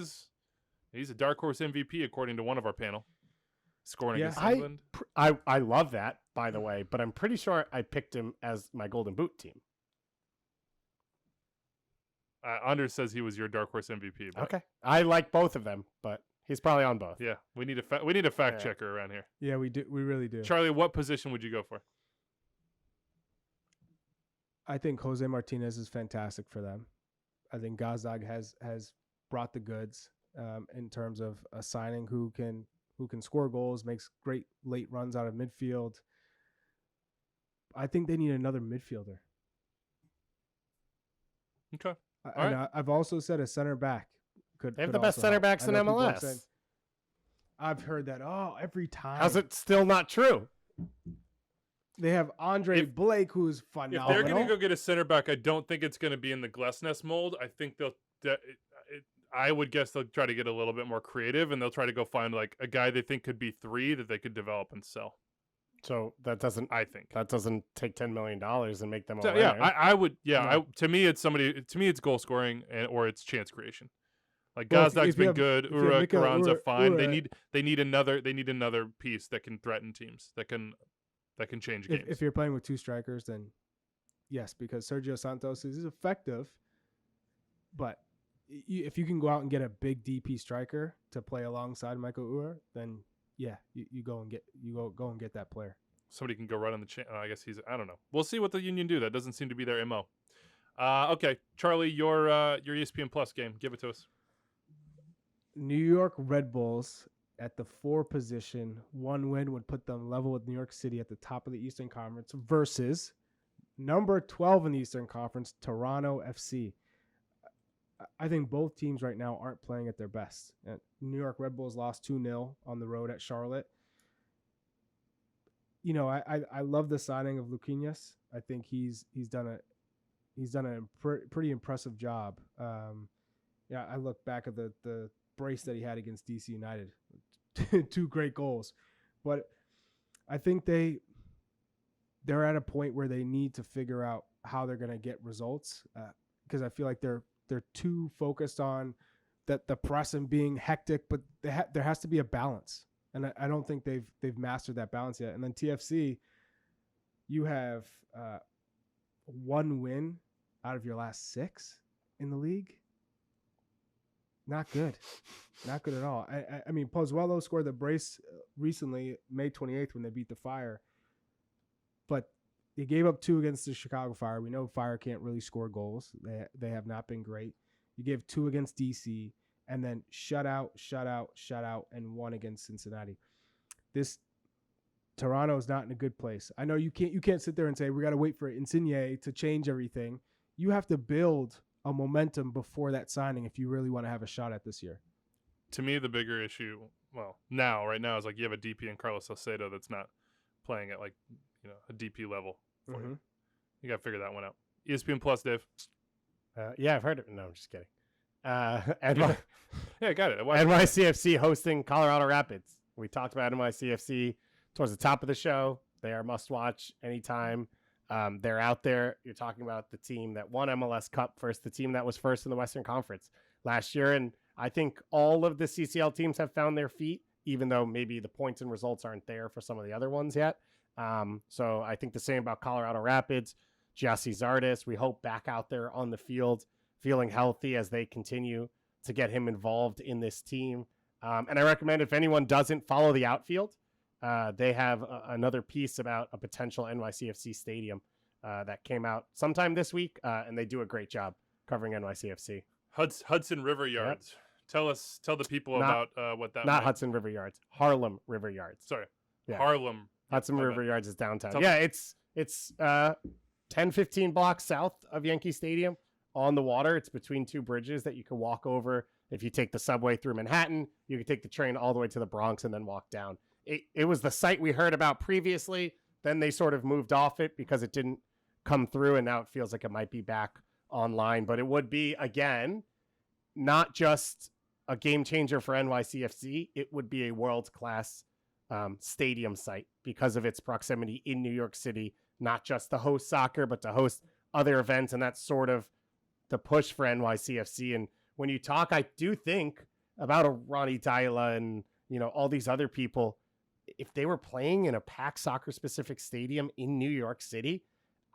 he's a dark horse MVP according to one of our panel. Scoring against England. I love that, by the way, but I'm pretty sure I picked him as my Golden Boot team. Anders says he was your dark horse MVP. But okay, I like both of them, but he's probably on both. Yeah, we need a fact checker around here. Yeah, we do. We really do. Charlie, what position would you go for? I think Jose Martinez is fantastic for them. I think Gazdag has brought the goods in terms of a signing who can score goals, makes great late runs out of midfield. I think they need another midfielder. Okay. I've also said a center back could. They have the best center backs in MLS. I've heard that every time. How's it still not true? They have Andre Blake, who's phenomenal. If they're going to go get a center back, I don't think it's going to be in the Glesnes mold. I think I would guess they'll try to get a little bit more creative, and they'll try to go find like a guy they think could be 3 that they could develop and sell. So that doesn't take $10 million and make them a winner. Yeah, I would. Yeah, No. to me, it's goal scoring or it's chance creation. Like Gazdag's been good. Ura, Carranza, fine. They need another piece that can threaten teams, that can change games. If you're playing with two strikers, then yes, because Sergio Santos is effective, but if you can go out and get a big DP striker to play alongside Michael Ura, then yeah, you go and get that player. Somebody can go right on the I guess I don't know. We'll see what the Union do. That doesn't seem to be their MO. Okay, Charlie, your ESPN Plus game. Give it to us. New York Red Bulls at the 4 position. 1 win would put them level with New York City at the top of the Eastern Conference versus number 12 in the Eastern Conference, Toronto FC. I think both teams right now aren't playing at their best. New York Red Bulls lost 2-0 on the road at Charlotte. You know, I love the signing of Luquinhas. I think he's done a pretty impressive job. Yeah, I look back at the brace that he had against DC United, 2 great goals. But I think they're at a point where they need to figure out how they're going to get results, because I feel like they're too focused on the press and being hectic, but there has to be a balance. And I don't think they've mastered that balance yet. And then TFC, you have 1 win out of your last 6 in the league. Not good. Not good at all. I mean, Pozuelo scored the brace recently, May 28th, when they beat the Fire. But they gave up 2 against the Chicago Fire. We know Fire can't really score goals. They have not been great. You gave 2 against DC, and then shut out, and 1 against Cincinnati. This Toronto is not in a good place. I know you can't sit there and say we got to wait for Insigne to change everything. You have to build a momentum before that signing if you really want to have a shot at this year. To me, the bigger issue, right now is like you have a DP in Carlos Salcedo that's not playing at like, a DP level for you. You got to figure that one out. ESPN Plus, Dave. Yeah, I've heard it. No, I'm just kidding. Yeah, got it. NYCFC hosting Colorado Rapids. We talked about NYCFC towards the top of the show. They are must watch anytime. They're out there. You're talking about the team that won MLS Cup first, the team that was first in the Western Conference last year. And I think all of the CCL teams have found their feet, even though maybe the points and results aren't there for some of the other ones yet. So I think the same about Colorado Rapids. Gyasi Zardes, we hope back out there on the field, feeling healthy as they continue to get him involved in this team. And I recommend if anyone doesn't follow the outfield, they have another piece about a potential NYCFC stadium that came out sometime this week, and they do a great job covering NYCFC. Hudson River Yards. Yep. Tell the people about what that. Not Hudson River Yards, Harlem River Yards. Sorry, yeah. Harlem. Hudson River Yards is downtown. It's 10-15 blocks south of Yankee Stadium on the water. It's between 2 bridges that you can walk over. If you take the subway through Manhattan, you can take the train all the way to the Bronx and then walk down. It was the site we heard about previously. Then they sort of moved off it because it didn't come through, and now it feels like it might be back online. But it would be, again, not just a game changer for NYCFC. It would be a world-class stadium site because of its proximity in New York City, not just to host soccer, but to host other events. And that's sort of the push for NYCFC. And when you talk, I do think about a Ronnie Deila and, all these other people. If they were playing in a packed soccer-specific stadium in New York City,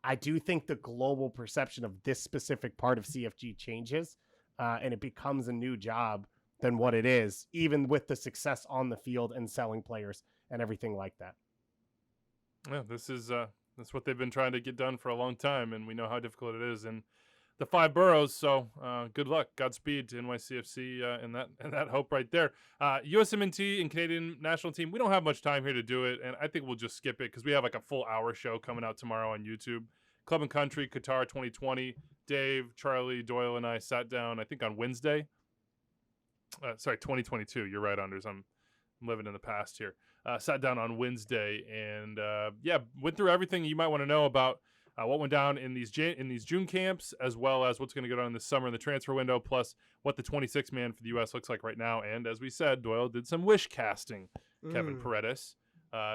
I do think the global perception of this specific part of CFG changes, and it becomes a new job than what it is, even with the success on the field and selling players and everything like that. Yeah, that's what they've been trying to get done for a long time, and we know how difficult it is in the 5 boroughs. So good luck, Godspeed to NYCFC and that hope right there. USMNT and Canadian national team. We don't have much time here to do it, and I think we'll just skip it because we have like a full hour show coming out tomorrow on YouTube. Club and Country Qatar 2020. Dave, Charlie, Doyle, and I sat down, I think on Wednesday. 2022. You're right, Anders. I'm living in the past here. Sat down on Wednesday and went through everything you might want to know about what went down in these June camps, as well as what's going to go down in the summer in the transfer window, plus what the 26-man for the U.S. looks like right now. And as we said, Doyle did some wish casting. Kevin Paredes.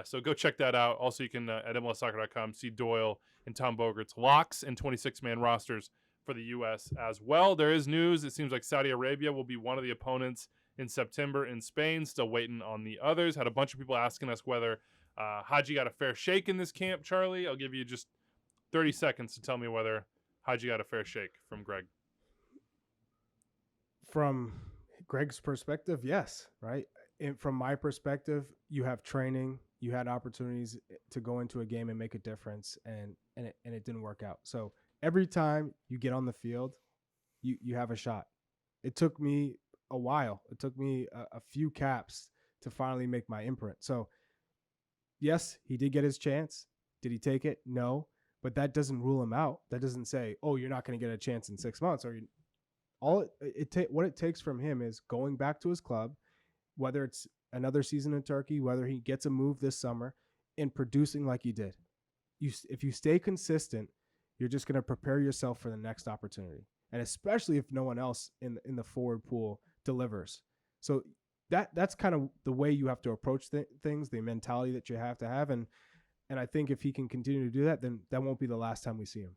So go check that out. Also, you can at MLSsoccer.com see Doyle and Tom Bogert's locks and 26-man rosters for the U.S. as well. There is news. It seems like Saudi Arabia will be one of the opponents in September in Spain. Still waiting on the others. Had a bunch of people asking us whether Haji got a fair shake in this camp, Charlie. I'll give you just 30 seconds to tell me whether Haji got a fair shake from Greg. From Greg's perspective, yes, right? And from my perspective, you have training, you had opportunities to go into a game and make a difference, and it didn't work out. So every time you get on the field, you have a shot. It took me a while. It took me a few caps to finally make my imprint. So yes, he did get his chance. Did he take it? No, but that doesn't rule him out. That doesn't say, oh, you're not going to get a chance in 6 months. Or what it takes from him is going back to his club, whether it's another season in Turkey, whether he gets a move this summer, and producing like he did. If you stay consistent, you're just going to prepare yourself for the next opportunity. And especially if no one else in the forward pool delivers. So that's kind of the way you have to approach things, the mentality that you have to have. And I think if he can continue to do that, then that won't be the last time we see him.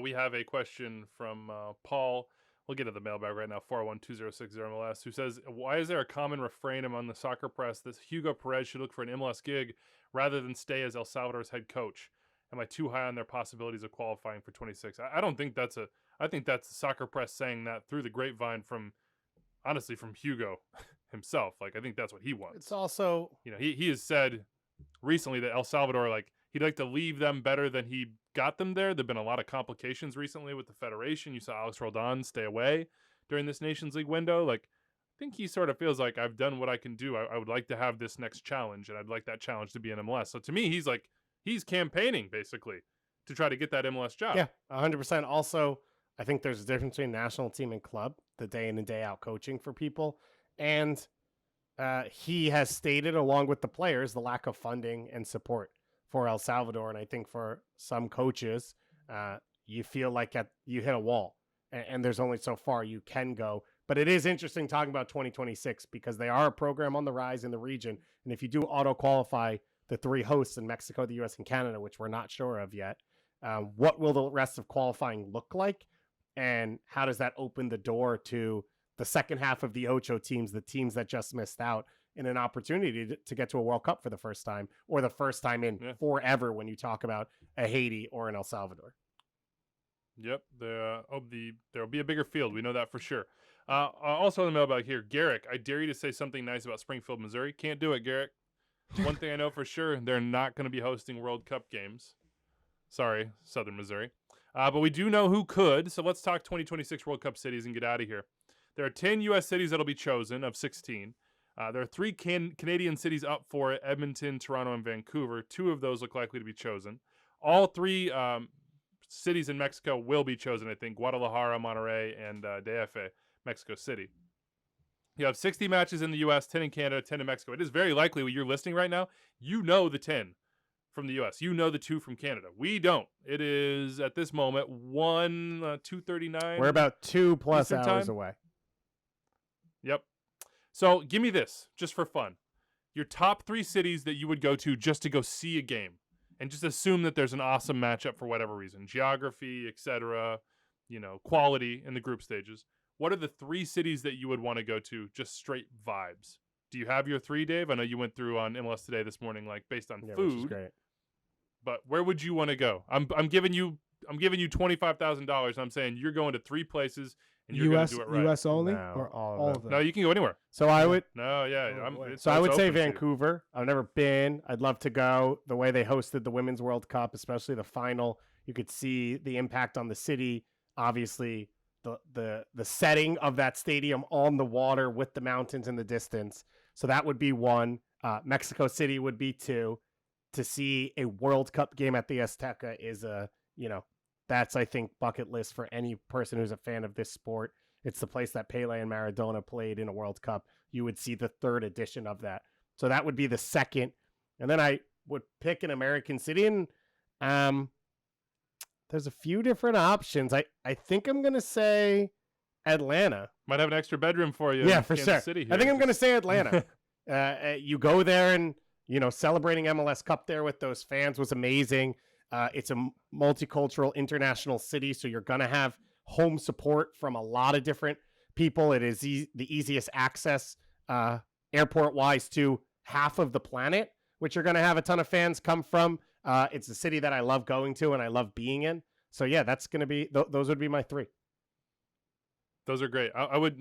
We have a question from Paul. We'll get to the mailbag right now, 401-2060-MLS, who says, why is there a common refrain among the soccer press that Hugo Perez should look for an MLS gig rather than stay as El Salvador's head coach? Am I too high on their possibilities of qualifying for 26? I don't think that's I think that's the soccer press saying that through the grapevine from Hugo himself. Like, I think that's what he wants. It's also, he has said recently that El Salvador, like, he'd like to leave them better than he got them there. There've been a lot of complications recently with the federation. You saw Alex Roldan stay away during this Nations League window. Like, I think he sort of feels like I've done what I can do. I would like to have this next challenge, and I'd like that challenge to be in MLS. So to me, he's campaigning basically to try to get that MLS job. Yeah, 100%. Also, I think there's a difference between national team and club, the day in and day out coaching for people. And he has stated, along with the players, the lack of funding and support for El Salvador. And I think for some coaches, you feel like you hit a wall and there's only so far you can go. But it is interesting talking about 2026 because they are a program on the rise in the region. And if you do auto qualify the three hosts in Mexico, the US, and Canada, which we're not sure of yet, what will the rest of qualifying look like? And how does that open the door to the second half of the Ocho teams, the teams that just missed out, in an opportunity to get to a World Cup for the first time, or the first time in forever when you talk about a Haiti or an El Salvador? Yep. There'll be a bigger field. We know that for sure. Also on the mailbag here, Garrick, I dare you to say something nice about Springfield, Missouri. Can't do it, Garrick. One thing I know for sure, they're not going to be hosting World Cup games. Sorry, Southern Missouri. But we do know who could, so let's talk 2026 World Cup cities and get out of here. There are 10 U.S. cities that'll be chosen of 16. There are 3 Canadian cities up for it, Edmonton, Toronto, and Vancouver. 2 of those look likely to be chosen. All 3 cities in Mexico will be chosen, I think, Guadalajara, Monterrey, and DF, Mexico City. You have 60 matches in the U.S., 10 in Canada, 10 in Mexico. It is very likely what you're listening right now, you know the 10 from the U.S. You know the 2 from Canada. We don't. It is, at this moment, 2:39. We're about 2+ Eastern hours time away. Yep. So give me this, just for fun. Your top 3 cities that you would go to just to go see a game. And just assume that there's an awesome matchup for whatever reason. Geography, etc., quality in the group stages. What are the 3 cities that you would want to go to, just straight vibes? Do you have your 3, Dave? I know you went through on MLS Today this morning, like based on food. Which is great. But where would you want to go? I'm giving you $25,000. I'm saying you're going to 3 places and you're going to do it right. U.S. only, No, or all of them. No, you can go anywhere. So I would. No, yeah. I would say open to you. Vancouver. I've never been. I'd love to go. The way they hosted the Women's World Cup, especially the final, you could see the impact on the city. Obviously, the setting of that stadium on the water with the mountains in the distance. So that would be 1. Mexico City would be 2. To see a World Cup game at the Azteca is that's, I think, bucket list for any person who's a fan of this sport. It's the place that Pele and Maradona played in a World Cup. You would see the 3rd edition of that. So that would be the 2nd. And then I would pick an American city. And there's a few different options. I think I'm going to say Atlanta. Might have an extra bedroom for you. Yeah, in for Kansas sure. City I think I'm going to say Atlanta. You go there and celebrating MLS Cup there with those fans was amazing. It's a multicultural international city, so you're going to have home support from a lot of different people. It is the easiest access airport-wise to half of the planet, which you're going to have a ton of fans come from. It's a city that I love going to and I love being in. So, yeah, that's going to be those would be my 3. Those are great.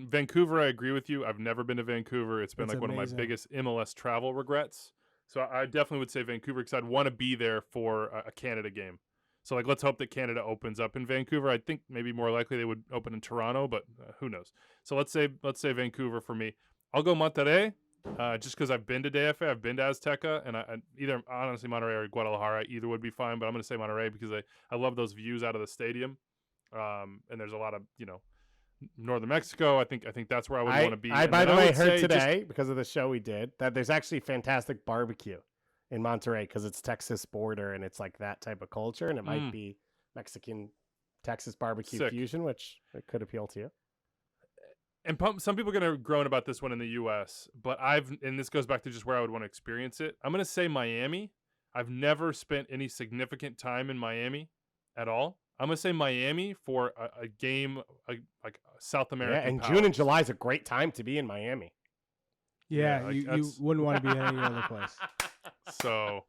Vancouver, I agree with you. I've never been to Vancouver. It's been one of my biggest MLS travel regrets. So I definitely would say Vancouver because I'd want to be there for a Canada game. So let's hope that Canada opens up in Vancouver. I think maybe more likely they would open in Toronto, but who knows? So let's say Vancouver for me. I'll go Monterrey just because I've been to DFA, I've been to Azteca, and I either honestly Monterrey or Guadalajara, either would be fine. But I'm going to say Monterrey because I love those views out of the stadium, and there's a lot of northern Mexico. I think that's where I would want to be. By the way, heard today because of the show we did that there's actually fantastic barbecue in Monterrey because it's Texas border and it's like that type of culture, and it might be Mexican Texas barbecue fusion, which it could appeal to you. And some people are going to groan about this one in the U.S., but and this goes back to just where I would want to experience it. I'm going to say Miami. I've never spent any significant time in Miami at all. I'm going to say Miami for a game like South American. Yeah, and powers. June and July is a great time to be in Miami. Yeah, you wouldn't want to be in any other place. So,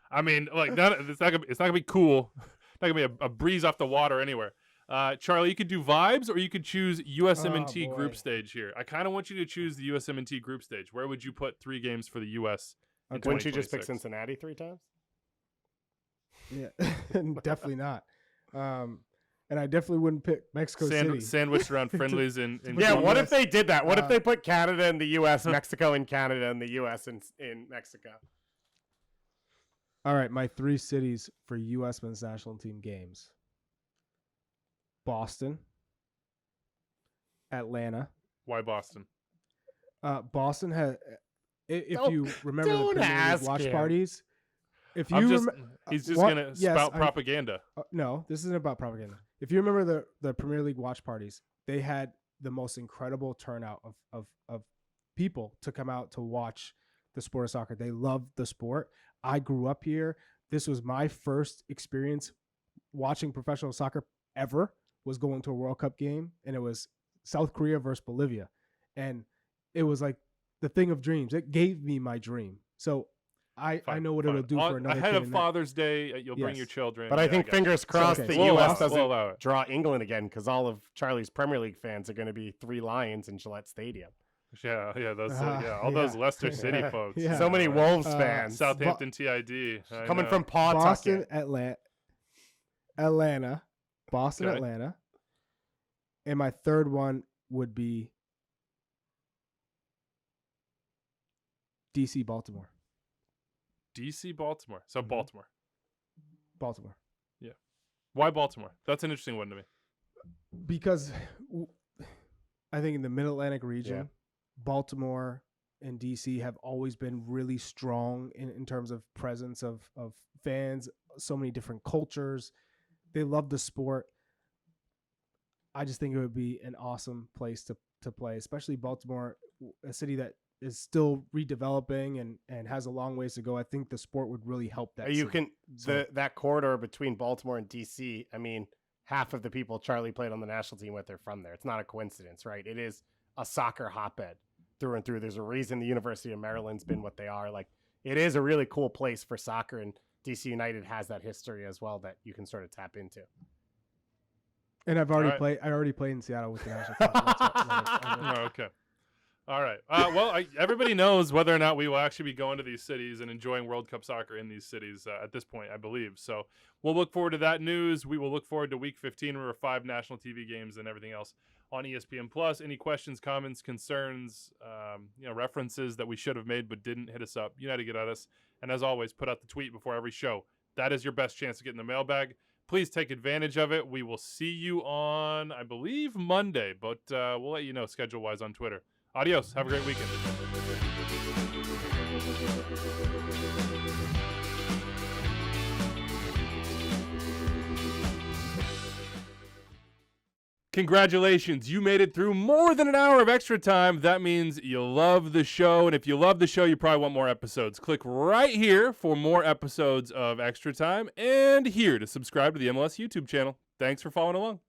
I mean, it's not gonna be cool. Not gonna be a breeze off the water anywhere. Charlie, you could do vibes, or you could choose USMNT group stage here. I kind of want you to choose the USMNT group stage. Where would you put 3 games for the US? Wouldn't you just pick Cincinnati 3 times? Yeah, definitely not. And I definitely wouldn't pick Mexico City. Sandwiched around friendlies in yeah, what if they did that? What if they put Canada and the U.S., Mexico and Canada, and the U.S. in Mexico? All right, my 3 cities for U.S. men's national team games. Boston. Atlanta. Why Boston? Boston has, if you remember the Premier League watch parties. If you he's just going to spout propaganda. No, this isn't about propaganda. If you remember the Premier League watch parties, they had the most incredible turnout of people to come out to watch the sport of soccer. They loved the sport. I grew up here. This was my first experience watching professional soccer ever, was going to a World Cup game, and it was South Korea versus Bolivia. And it was like the thing of dreams. It gave me my dream. So I know what it'll do for another ahead kid of Father's Day. You'll bring your children. But I think fingers crossed the U.S. doesn't draw England again because all of Charlie's Premier League fans are going to be 3 Lions in Gillette Stadium. Yeah, all those Leicester City folks. Yeah. So many Wolves fans. Southampton TID. Coming from Boston, Atlanta. Boston, Okay. Atlanta. And my third one would be DC, Baltimore. DC, Baltimore. So Baltimore. Baltimore. Yeah. Why Baltimore? That's an interesting one to me. Because I think in the Mid-Atlantic region, Baltimore and DC have always been really strong in terms of presence of fans, so many different cultures. They love the sport. I just think it would be an awesome place to play, especially Baltimore, a city that is still redeveloping and has a long ways to go. I think the sport would really help that. That corridor between Baltimore and DC, I mean, half of the people Charlie played on the national team with are from there. It's not a coincidence, right? It is a soccer hotbed through and through. There's a reason the University of Maryland's been what they are. Like, it is a really cool place for soccer, and DC United has that history as well that you can sort of tap into. And I've already played. I already played in Seattle with the national team. Okay. All right. Well, everybody knows whether or not we will actually be going to these cities and enjoying World Cup soccer in these cities at this point, I believe. So we'll look forward to that news. We will look forward to Week 15, where 5 national TV games and everything else on ESPN Plus. Any questions, comments, concerns, references that we should have made but didn't, hit us up. You know how to get at us. And as always, put out the tweet before every show. That is your best chance to get in the mailbag. Please take advantage of it. We will see you on, I believe, Monday, but we'll let you know schedule-wise on Twitter. Adios. Have a great weekend. Congratulations, you made it through more than an hour of Extra Time. That means you love the show, and if you love the show, you probably want more episodes. Click right here for more episodes of Extra Time, and here to subscribe to the MLS YouTube channel. Thanks for following along.